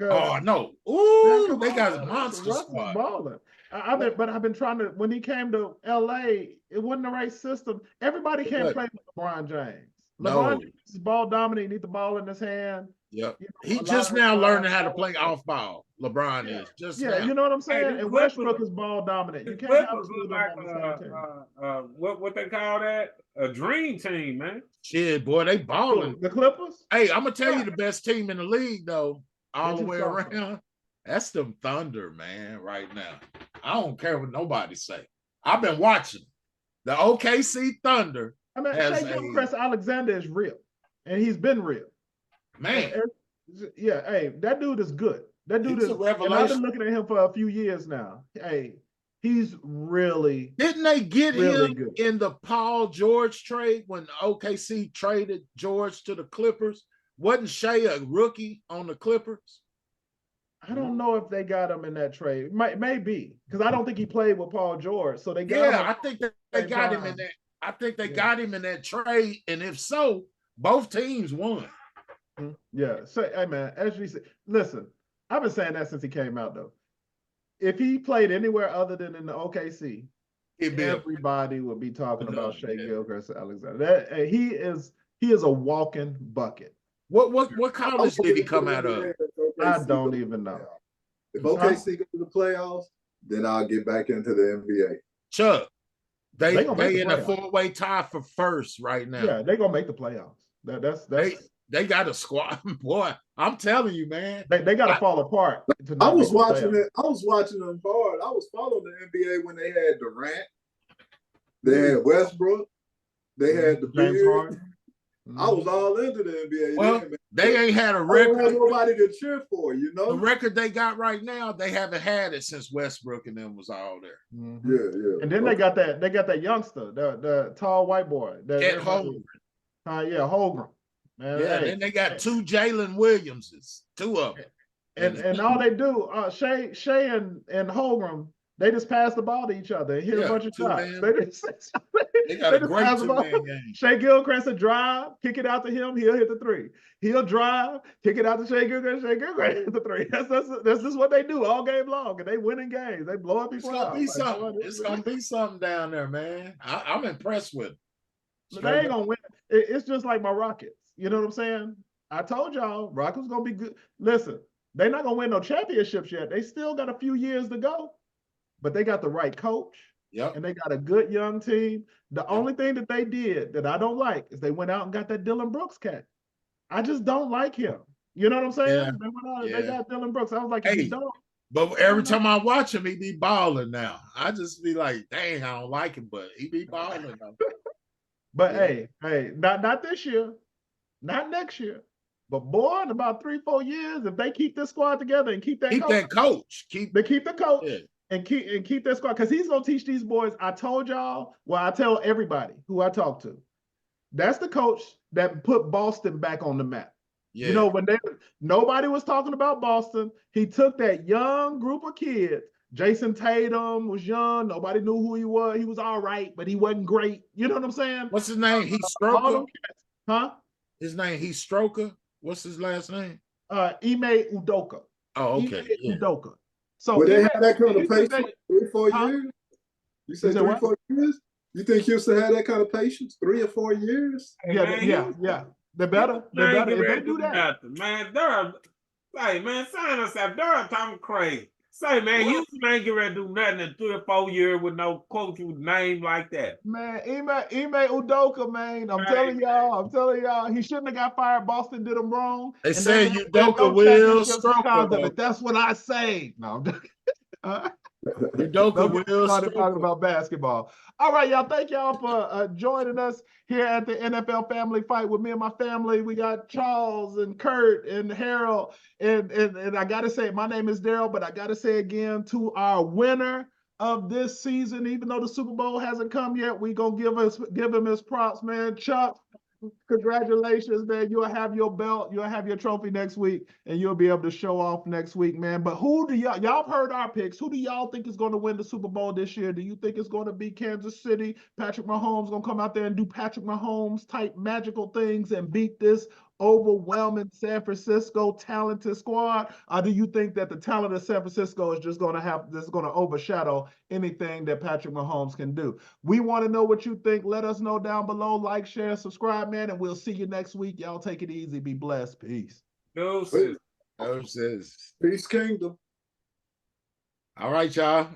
Oh no. Ooh, they got a monster squad. Balling. I've been trying to. When he came to LA, it wasn't the right system. Everybody can't play with LeBron James. LeBron James is ball dominant. He needs the ball in his hand. Yep. He just now learning how to play off ball. LeBron is just now. You know what I'm saying? And Westbrook is ball dominant. You can't have two of them on the same team. What they call that? A dream team, man. Shit, boy, they balling. The Clippers? Hey, I'm gonna tell you the best team in the league, though, all the way around. That's them Thunder, man, right now. I don't care what nobody say. I've been watching the OKC Thunder. I mean, Chris Alexander is real, and he's been real. Man. Yeah, hey, that dude is good. That dude is a revelation. I've been looking at him for a few years now. Hey, he's really Didn't they get him good in the Paul George trade when OKC traded George to the Clippers? Wasn't Shea a rookie on the Clippers? I don't know if they got him in that trade. Maybe, because I don't think he played with Paul George. So they got him. I think they got him in that. I think they got him in that trade, and if so, both teams won. Yeah. So, hey man, as you said, listen, I've been saying that since he came out though. If he played anywhere other than in the OKC, everybody would be talking about Shea Gilgeous-Alexander. He is a walking bucket. What college did he come out of? I don't even know. If OKC go to the playoffs, then I'll get back into the NBA. Chuck, they in a 4-way tie for first right now. Yeah, they're gonna make the playoffs. That's they got a squad, boy. I'm telling you, man. They got to fall apart. I was watching it. I was watching them hard. I was following the NBA when they had Durant, they had Westbrook, they had the James Harden. I was all into the NBA. Well, they ain't had a record. I don't have nobody to cheer for, The record they got right now, they haven't had it since Westbrook and them was all there. Mm-hmm. Yeah. And then they got that youngster, the tall white boy. Holmgren. Holmgren. Man, then they got 2 Jalen Williamses, 2 of them. And all they do, Shea and Holmgren, they just pass the ball to each other and hit a bunch of shots. They got a great 2-man game. Shea Gilgeous will drive, kick it out to him, he'll hit the 3. He'll drive, kick it out to Shea Gilgeous hit the 3. That's just what they do all game long, and they winning games. They blow up people out. It's gonna be something down there, man. I'm impressed with it. They ain't gonna win. It's just like my Rockets. You know what I'm saying? I told y'all, Rockets gonna be good. Listen, they're not gonna win no championships yet. They still got a few years to go, but they got the right coach. Yep. And they got a good young team. The only thing that they did that I don't like is they went out and got that Dylan Brooks cat. I just don't like him. You know what I'm saying? Yeah. They went out and they got Dylan Brooks. I was like, hey, don't. But every time I watch him, he be balling now. I just be like, dang, I don't like him, but he be balling. But hey, not this year, not next year. But boy, in about 3-4 years, if they keep this squad together and keep that coach, keep the coach. Yeah. And keep that squad, because he's gonna teach these boys. I told y'all, I tell everybody who I talk to, that's the coach that put Boston back on the map. Yeah. You know, when nobody was talking about Boston, he took that young group of kids Jason Tatum was young. Nobody knew who he was. He was all right, but he wasn't great. You know what I'm saying? What's his name? Heath All Stroker? them cats. Huh? His name Heath Stroker? What's his last name? Ime Udoka. Oh, okay. Ime Yeah. Udoka. So Would they have that kind of patience they, 3 or 4 huh? years? You said said 3 what? 4 years? You think Houston had that kind of patience 3 or 4 years? Hey, Yeah, man, yeah. They're better. They're better if they do that. Nothing, man. Durham, hey, man, sign us up. Durham talking crazy. Say, man, Houston ain't getting ready to do nothing in 3 or 4 years with no coach with a name like that. Man, Ime Udoka, man. I'm telling y'all, he shouldn't have got fired. Boston did him wrong. They And say they Udoka will because of Stroker. it. That's what I say. No, Udoka don't will get started talking Stroker. about basketball. All right, y'all. Thank y'all for joining us here at the NFL Family Fight with me and my family. We got Charles and Kurt and Harold. And I got to say, my name is Daryl, but I got to say again to our winner of this season, even though the Super Bowl hasn't come yet, we going to give him his props, man. Chuck, congratulations, man. You'll have your belt, you'll have your trophy next week, and you'll be able to show off next week, man. But who do y'all have heard our picks? Who do y'all think is going to win the Super Bowl this year? Do you think it's going to be Kansas City? Patrick Mahomes going to come out there and do Patrick Mahomes type magical things and beat this overwhelming San Francisco talented squad? Or do you think that the talent of San Francisco is just going to overshadow anything that Patrick Mahomes can do? We want to know what you think. Let us know down below. Like, share, subscribe, man, and we'll see you next week. Y'all take it easy. Be blessed. Peace. Deuces. Deuces. Peace Kingdom. All right, y'all.